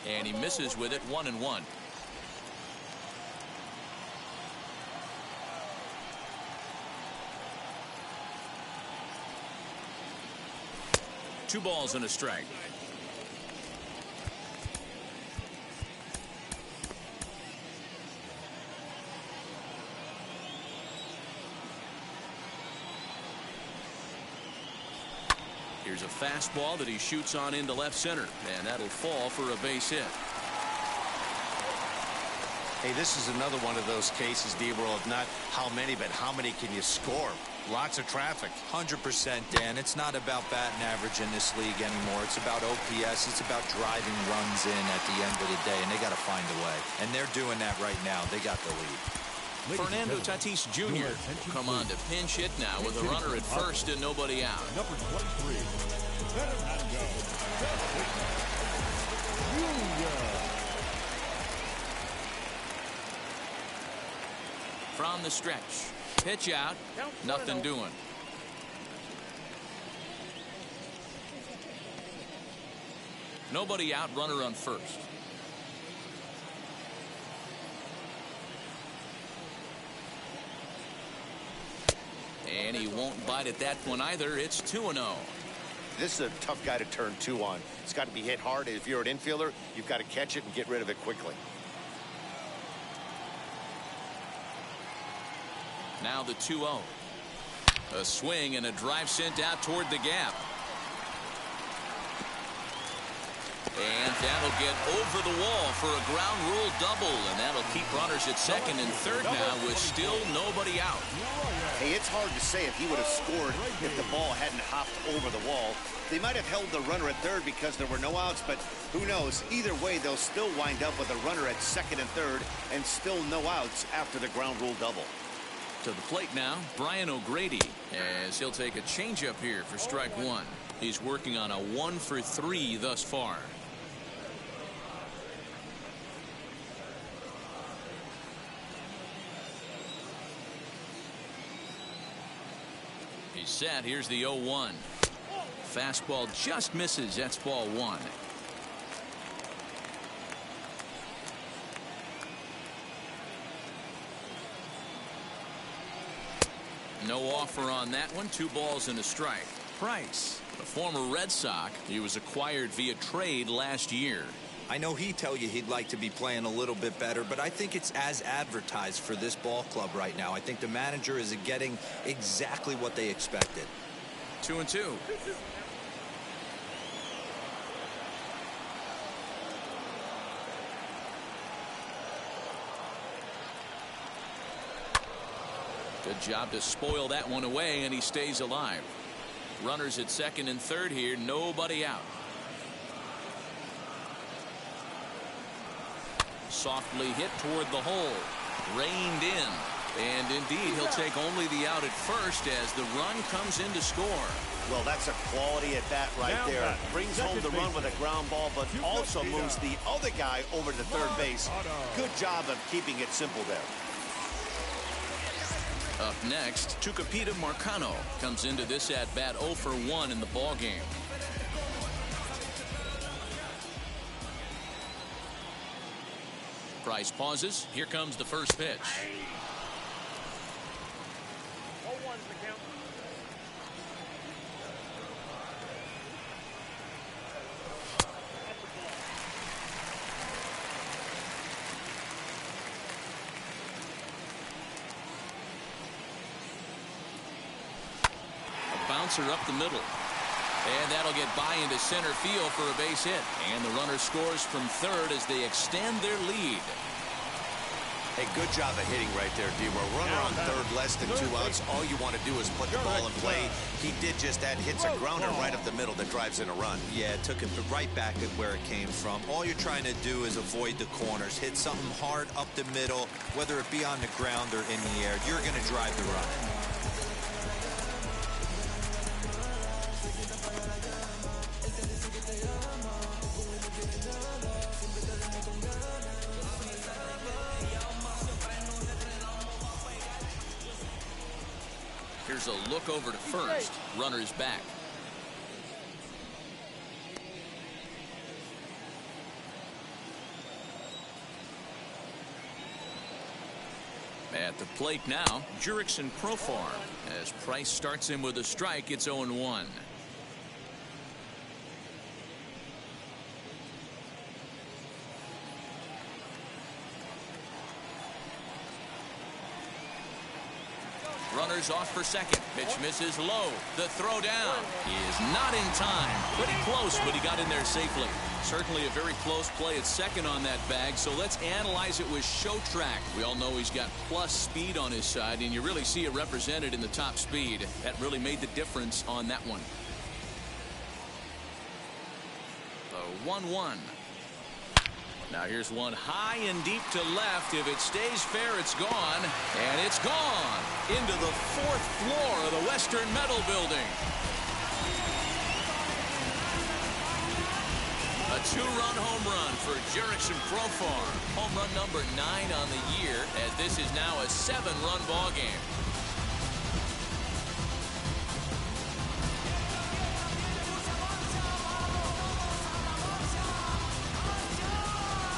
B: And he misses with it. 1-1. Two balls and a strike. Here's a fastball that he shoots on into left center, and that'll fall for a base hit.
C: Hey, this is another one of those cases, D-Roll, of not how many, but how many can you score? Lots of traffic.
F: 100%, Dan. It's not about batting average in this league anymore. It's about OPS. It's about driving runs in at the end of the day, and they got to find a way. And they're doing that right now. They got the lead.
B: Fernando Tatis Jr. will come on to pinch hit now with a runner at first and nobody out.
D: Number 23, Fernando Jr.
B: From the stretch. Pitch out. Nothing doing. Nobody out. Runner on first. And he won't bite at that one either. It's 2-0.
C: This is a tough guy to turn 2 on. It's got to be hit hard. If you're an infielder, you've got to catch it and get rid of it quickly.
B: Now the 2-0. A swing and a drive sent out toward the gap. And that'll get over the wall for a ground rule double, and that'll keep runners at second and third now with still nobody out.
C: Hey, it's hard to say if he would have scored if the ball hadn't hopped over the wall. They might have held the runner at third because there were no outs, but who knows? Either way, they'll still wind up with a runner at second and third and still no outs after the ground rule double.
B: To the plate now, Brian O'Grady, as he'll take a changeup here for strike one. He's working on a 1-for-3 thus far. He's set. Here's the 0-1. Fastball just misses. That's ball one. No offer on that one. 2 balls and a strike. Price, a former Red Sox. He was acquired via trade last year.
F: I know he'd tell you he'd like to be playing a little bit better, but I think it's as advertised for this ball club right now. I think the manager is getting exactly what they expected.
B: 2-2. Good job to spoil that one away, and he stays alive. Runners at second and third here, nobody out. Softly hit toward the hole, reined in, and indeed he'll take only the out at first as the run comes in to score.
C: Well, that's a quality at bat right there. Brings home the run with a ground ball, but also moves the other guy over to third base. Good job of keeping it simple there.
B: Up next, Tucupita Marcano comes into this at bat 0 for 1 in the ball game. Price pauses. Here comes the first pitch.
H: 0-1's the count.
B: Bouncer up the middle, and that'll get by into center field for a base hit, and the runner scores from third as they extend their lead.
E: Hey, good job of hitting right there, D-Row. Runner on third, less than 2 outs. All you want to do is put the ball in play. He did just that. Hits a grounder right up the middle that drives in a run.
F: Yeah, it took it right back at where it came from. All you're trying to do is avoid the corners. Hit something hard up the middle, whether it be on the ground or in the air. You're going to drive the run.
B: Here's a look over to first. Runner's back. At the plate now, Jurickson Profar. As Price starts him with a strike, it's 0-1. Runners off for second. Pitch misses low. The throw down is not in time. Pretty close, but he got in there safely. Certainly a very close play at second on that bag, so let's analyze it with show track. We all know he's got plus speed on his side, and you really see it represented in the top speed. That really made the difference on that one. The 1-1. Now here's one high and deep to left. If it stays fair, it's gone. And it's gone into the 4th floor of the Western Metal Building. A 2-run home run for Jurickson Profar. Home run number 9 on the year, as this is now a 7-run ball game.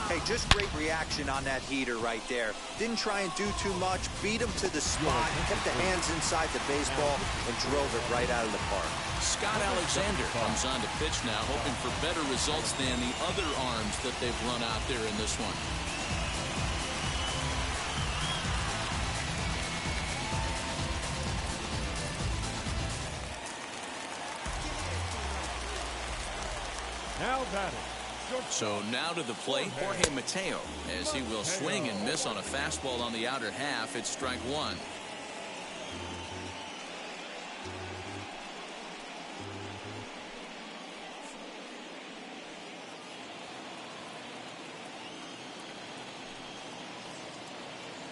C: Hey,
F: just great reaction on that heater right there. Didn't try and do too much, beat him to the spot, kept the hands inside the baseball, and drove it right out of the park.
B: Scott Alexander comes on to pitch now, hoping for better results than the other arms that they've run out there in this one.
D: Now batting.
B: So now to the plate, Jorge Mateo, as he will swing and miss on a fastball on the outer half. It's strike one.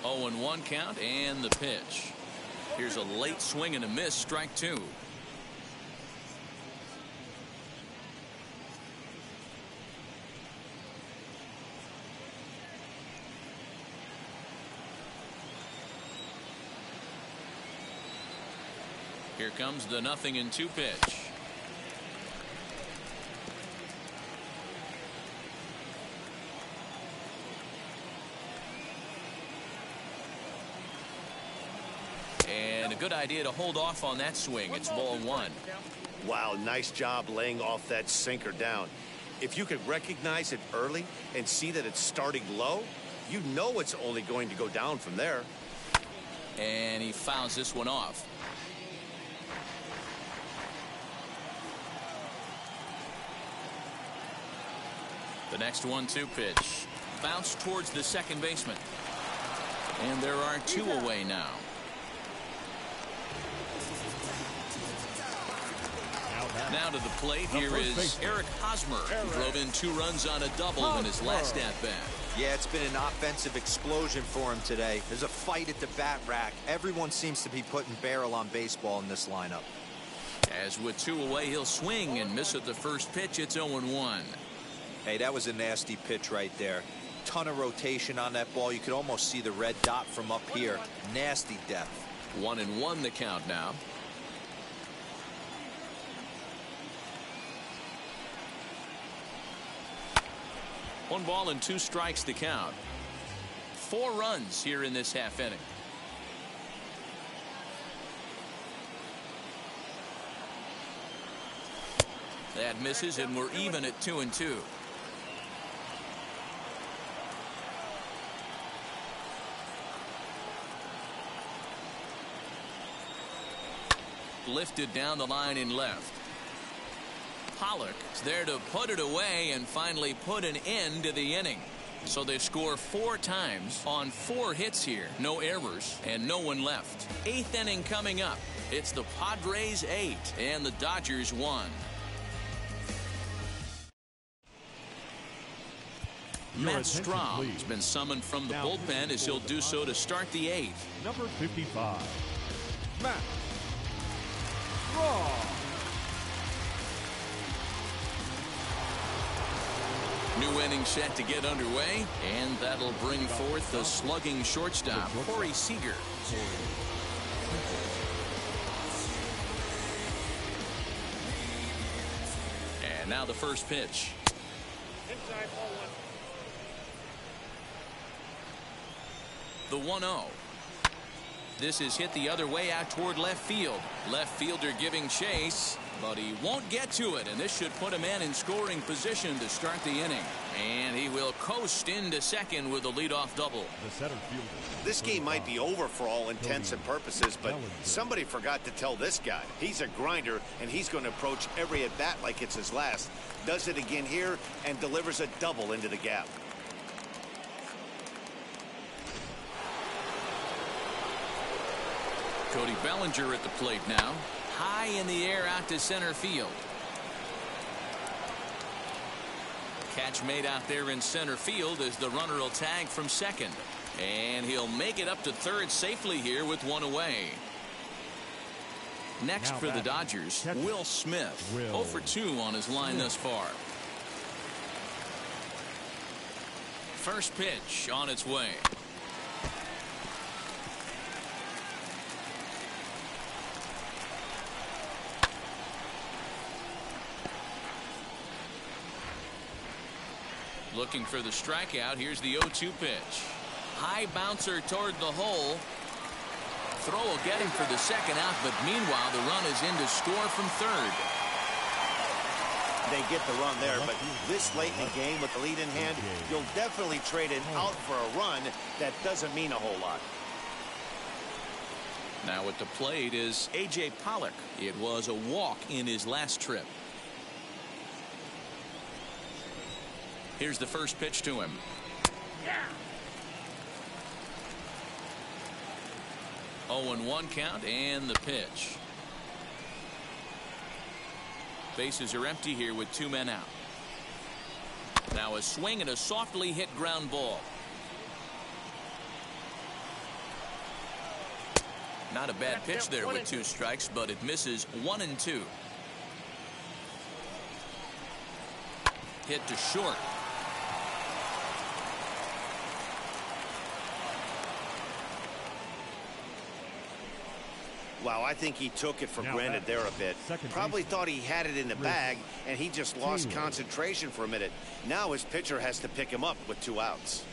B: Oh, and 1 count and the pitch. Here's a late swing and a miss, strike two. Here comes the 0-2 pitch. And a good idea to hold off on that swing. It's ball one.
C: Wow, nice job laying off that sinker down. If you could recognize it early and see that it's starting low, you know it's only going to go down from there.
B: And he fouls this one off. The next 1-2 pitch. Bounce towards the second baseman. And there are two away now. Now to the plate, here is Eric Hosmer, who drove in 2 runs on a double in his last at-bat.
F: Yeah, it's been an offensive explosion for him today. There's a fight at the bat rack. Everyone seems to be putting barrel on baseball in this lineup.
B: As with 2 away, he'll swing and miss at the first pitch. It's 0-1.
F: Hey, that was a nasty pitch right there. Ton of rotation on that ball. You could almost see the red dot from up here. Nasty depth.
B: 1-1 the count now. One ball and 2 strikes to count. 4 runs here in this half inning. That misses, and we're even at 2-2. Lifted down the line in left. Pollock is there to put it away and finally put an end to the inning. So they score 4 times on 4 hits here. No errors and no one left. 8th inning coming up. It's the Padres 8 and the Dodgers 1. Matt Strahm has been summoned from the bullpen as he'll do so to start the 8th.
D: Number 55, Matt Strahm.
B: New inning set to get underway, and that'll bring forth the slugging shortstop, Corey Seager. And now the first pitch.
H: Inside ball 1.
B: The 1-0. This is hit the other way out toward left field. Left fielder giving chase, but he won't get to it, and this should put a man in scoring position to start the inning. And he will coast into second with a leadoff double.
D: The center fielder.
C: This game might be over for all intents and purposes, but somebody forgot to tell this guy. He's a grinder, and he's going to approach every at-bat like it's his last. Does it again here and delivers a double into the gap.
B: Cody Bellinger at the plate now. High in the air out to center field. Catch made out there in center field as the runner will tag from second. And he'll make it up to third safely here with 1 away. Next for the Dodgers, Will Smith. 0 for 2 on his line thus far. First pitch on its way. Looking for the strikeout. Here's the 0-2 pitch. High bouncer toward the hole. Throw will get him for the second out, but meanwhile the run is in to score from third.
C: They get the run there, but this late in the game with the lead in hand, you'll definitely trade an out for a run. That doesn't mean a whole lot.
B: Now at the plate is A.J. Pollock. It was a walk in his last trip. Here's the first pitch to him. 0-1 count and the pitch. Bases are empty here with 2 men out. Now a swing and a softly hit ground ball. Not a bad pitch there with 2 strikes, but it misses 1-2. Hit to short.
C: Wow, I think he took it for granted there a bit. Probably thought he had it in the bag, and he just lost concentration for a minute. Now his pitcher has to pick him up with 2 outs.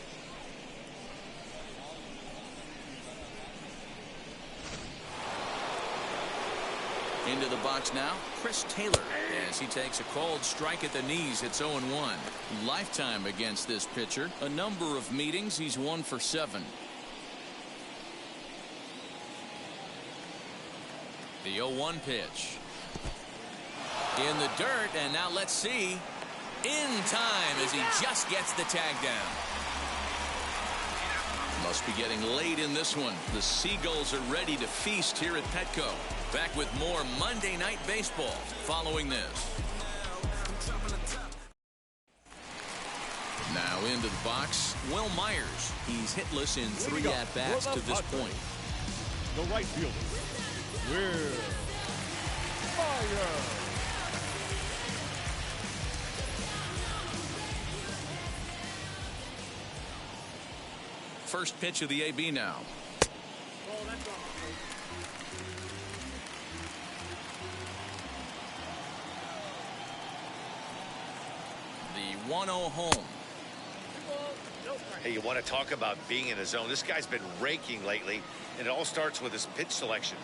B: Into the box now, Chris Taylor, as he takes a cold strike at the knees. It's 0-1. Lifetime against this pitcher. A number of meetings, he's 1 for 7. The 0-1 pitch. In the dirt, and now let's see. In time as he just gets the tag down. Must be getting late in this one. The Seagulls are ready to feast here at Petco. Back with more Monday Night Baseball following this. Now into the box, Will Myers. He's hitless in 3 at-bats to this point.
D: The right fielder, Will Myers.
B: First pitch of the AB now. The 1-0 home.
E: Hey, you want to talk about being in the zone? This guy's been raking lately, and it all starts with his pitch selection.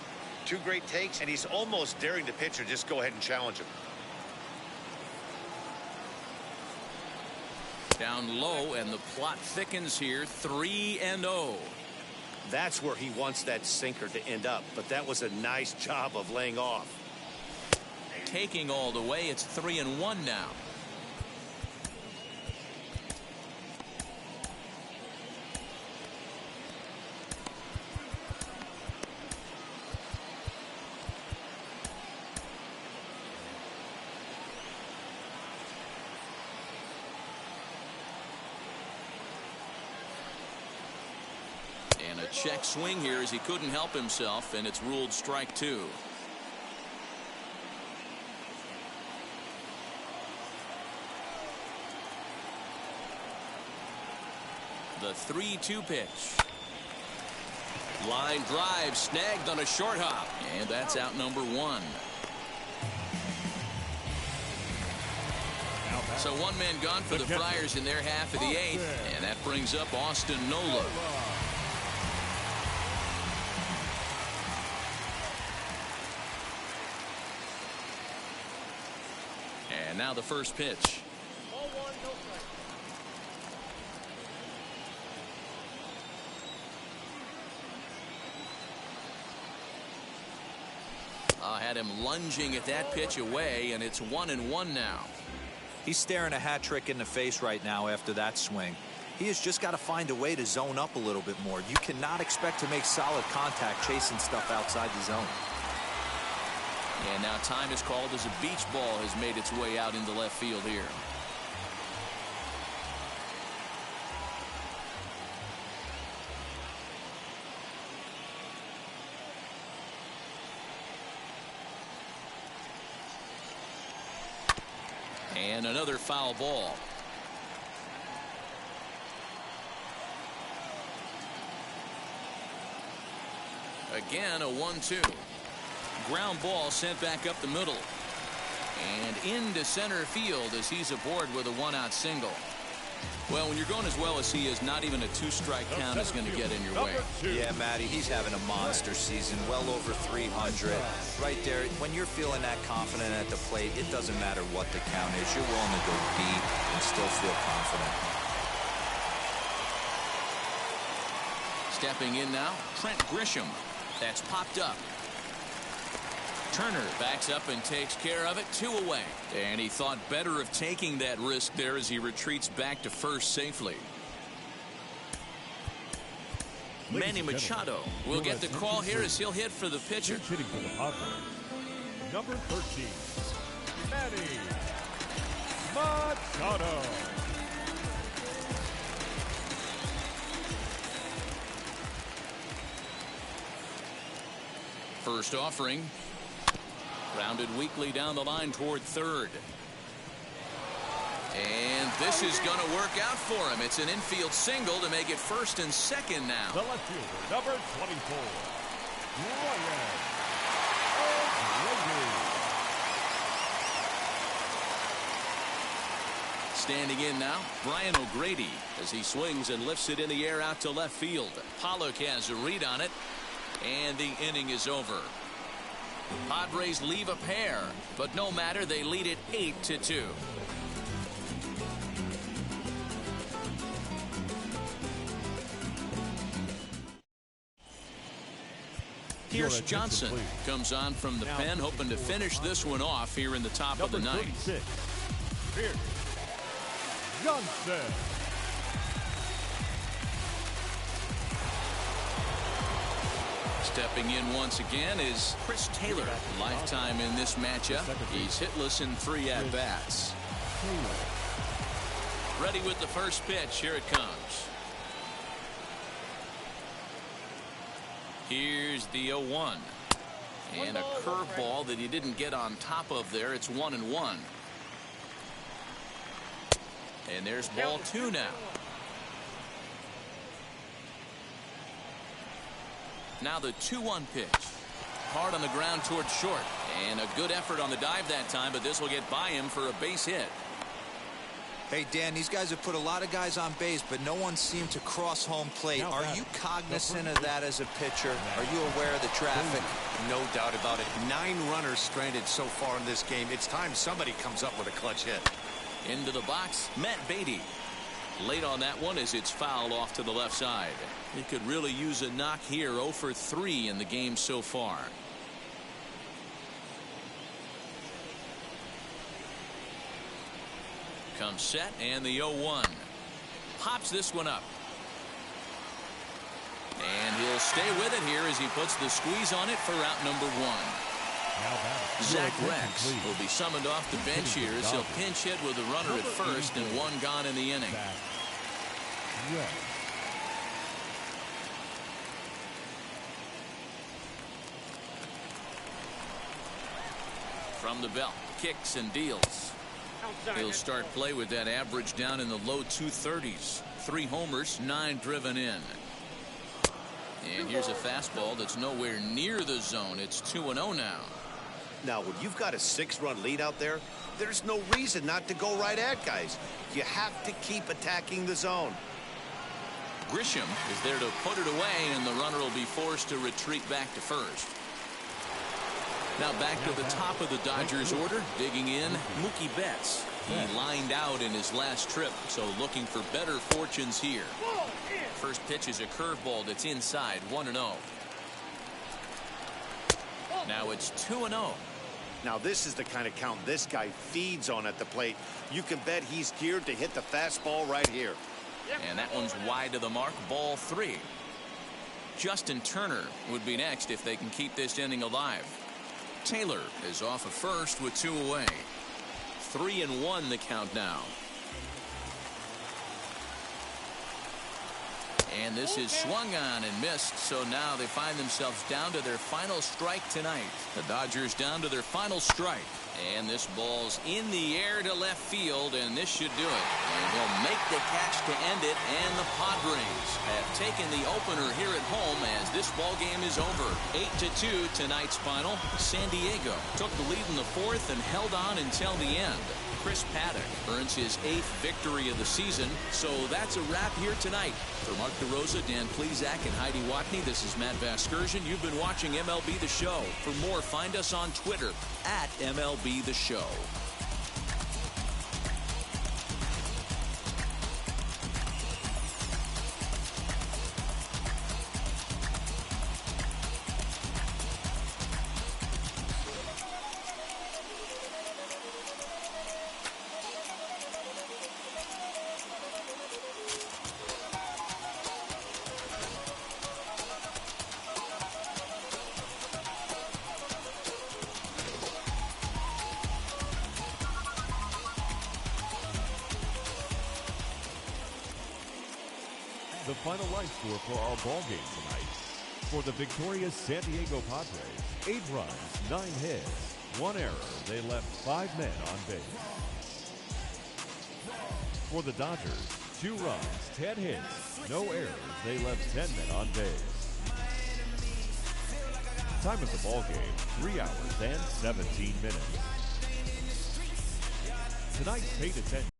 E: 2 great takes, and he's almost daring the pitcher just go ahead and challenge him.
B: Down low, and the plot thickens here. 3-0.
C: That's where he wants that sinker to end up, but that was a nice job of laying off.
B: Taking all the way, it's 3-1 now. And a check swing here as he couldn't help himself, and it's ruled strike 2. The 3-2 pitch. Line drive snagged on a short hop, and that's out number 1. So 1 man gone for the Friars in their half of the 8th, and that brings up Austin Nola. And now the first pitch. Had him lunging at that pitch away, and it's 1-1 now.
F: He's staring a hat trick in the face right now after that swing. He has just got to find a way to zone up a little bit more. You cannot expect to make solid contact chasing stuff outside the zone.
B: And now time is called as a beach ball has made its way out into left field here. And another foul ball. Again, a 1-2. Ground ball sent back up the middle. And into center field as he's aboard with a 1-out single. Well, when you're going as well as he is, not even a two-strike count is going to get in your way.
F: Yeah, Matty, he's having a monster season, well over 300. Right there, when you're feeling that confident at the plate, it doesn't matter what the count is. You're willing to go deep and still feel confident.
B: Stepping in now, Trent Grisham. That's popped up. Turner backs up and takes care of it. 2 away. And he thought better of taking that risk there as he retreats back to first safely. Manny Machado will get the call here as he'll hit for the pitcher.
D: Hitting for the Padres, number 13, Manny Machado.
B: First offering. Grounded weakly down the line toward third. And this is going to work out for him. It's an infield single to make it first and second now.
D: The left fielder, number 24, Ryan O'Grady.
B: Standing in now, Brian O'Grady as he swings and lifts it in the air out to left field. Pollock has a read on it, and the inning is over. Padres leave a pair, but no matter, they lead it 8-2. Pierce Johnson comes on from the pen, hoping to finish this one off here in the top of the ninth.
D: Pierce Johnson.
B: Stepping in once again is Chris Taylor. Lifetime in this matchup. He's hitless in 3 at-bats. Ready with the first pitch. Here it comes. Here's the 0-1. And a curveball that he didn't get on top of there. It's 1-1. And there's ball 2 now. Now the 2-1 pitch. Hard on the ground towards short. And a good effort on the dive that time, but this will get by him for a base hit.
F: Hey, Dan, these guys have put a lot of guys on base, but no one seemed to cross home plate. Are you cognizant of that as a pitcher? Are you aware of the traffic?
C: No doubt about it. 9 runners stranded so far in this game. It's time somebody comes up with a clutch hit.
B: Into the box, Matt Beatty. Late on that one as it's fouled off to the left side. He could really use a knock here. 0 for 3 in the game so far. Comes set and the 0-1. Pops this one up. And he'll stay with it here as he puts the squeeze on it for out number 1. Zach Rex will be summoned off the bench here as he'll pinch hit with a runner at first and 1 gone in the inning. From the belt, kicks and deals. He'll start play with that average down in the low 230s. 3 homers, 9 driven in. And here's a fastball that's nowhere near the zone. It's 2-0 now.
C: Now, when you've got a 6-run lead out there, there's no reason not to go right at guys. You have to keep attacking the zone.
B: Grisham is there to put it away, and the runner will be forced to retreat back to first. Now back to the top of the Dodgers order, digging in, Mookie Betts. He lined out in his last trip, so looking for better fortunes here. First pitch is a curveball that's inside, 1-0. Now it's 2-0.
C: Now this is the kind of count this guy feeds on at the plate. You can bet he's geared to hit the fastball right here.
B: And that one's wide of the mark, ball 3. Justin Turner would be next if they can keep this inning alive. Taylor is off of first with 2 away. 3-1 the count now. And this is swung on and missed, so now they find themselves down to their final strike tonight. The Dodgers down to their final strike. And this ball's in the air to left field, and this should do it. And he'll make the catch to end it, and the Padres have taken the opener here at home as this ball game is over. 8-2 tonight's final. San Diego took the lead in the fourth and held on until the end. Chris Paddock earns his 8th victory of the season. So that's a wrap here tonight. For Mark DeRosa, Dan Plezak, and Heidi Watney, this is Matt Vasgersian. You've been watching MLB The Show. For more, find us on Twitter at MLB The Show.
D: The final line score for our ball game tonight. For the victorious San Diego Padres, 8 runs, 9 hits, 1 error. They left 5 men on base. For the Dodgers, 2 runs, 10 hits, no errors. They left 10 men on base. Time of the ball game, 3 hours and 17 minutes. Tonight's paid attention.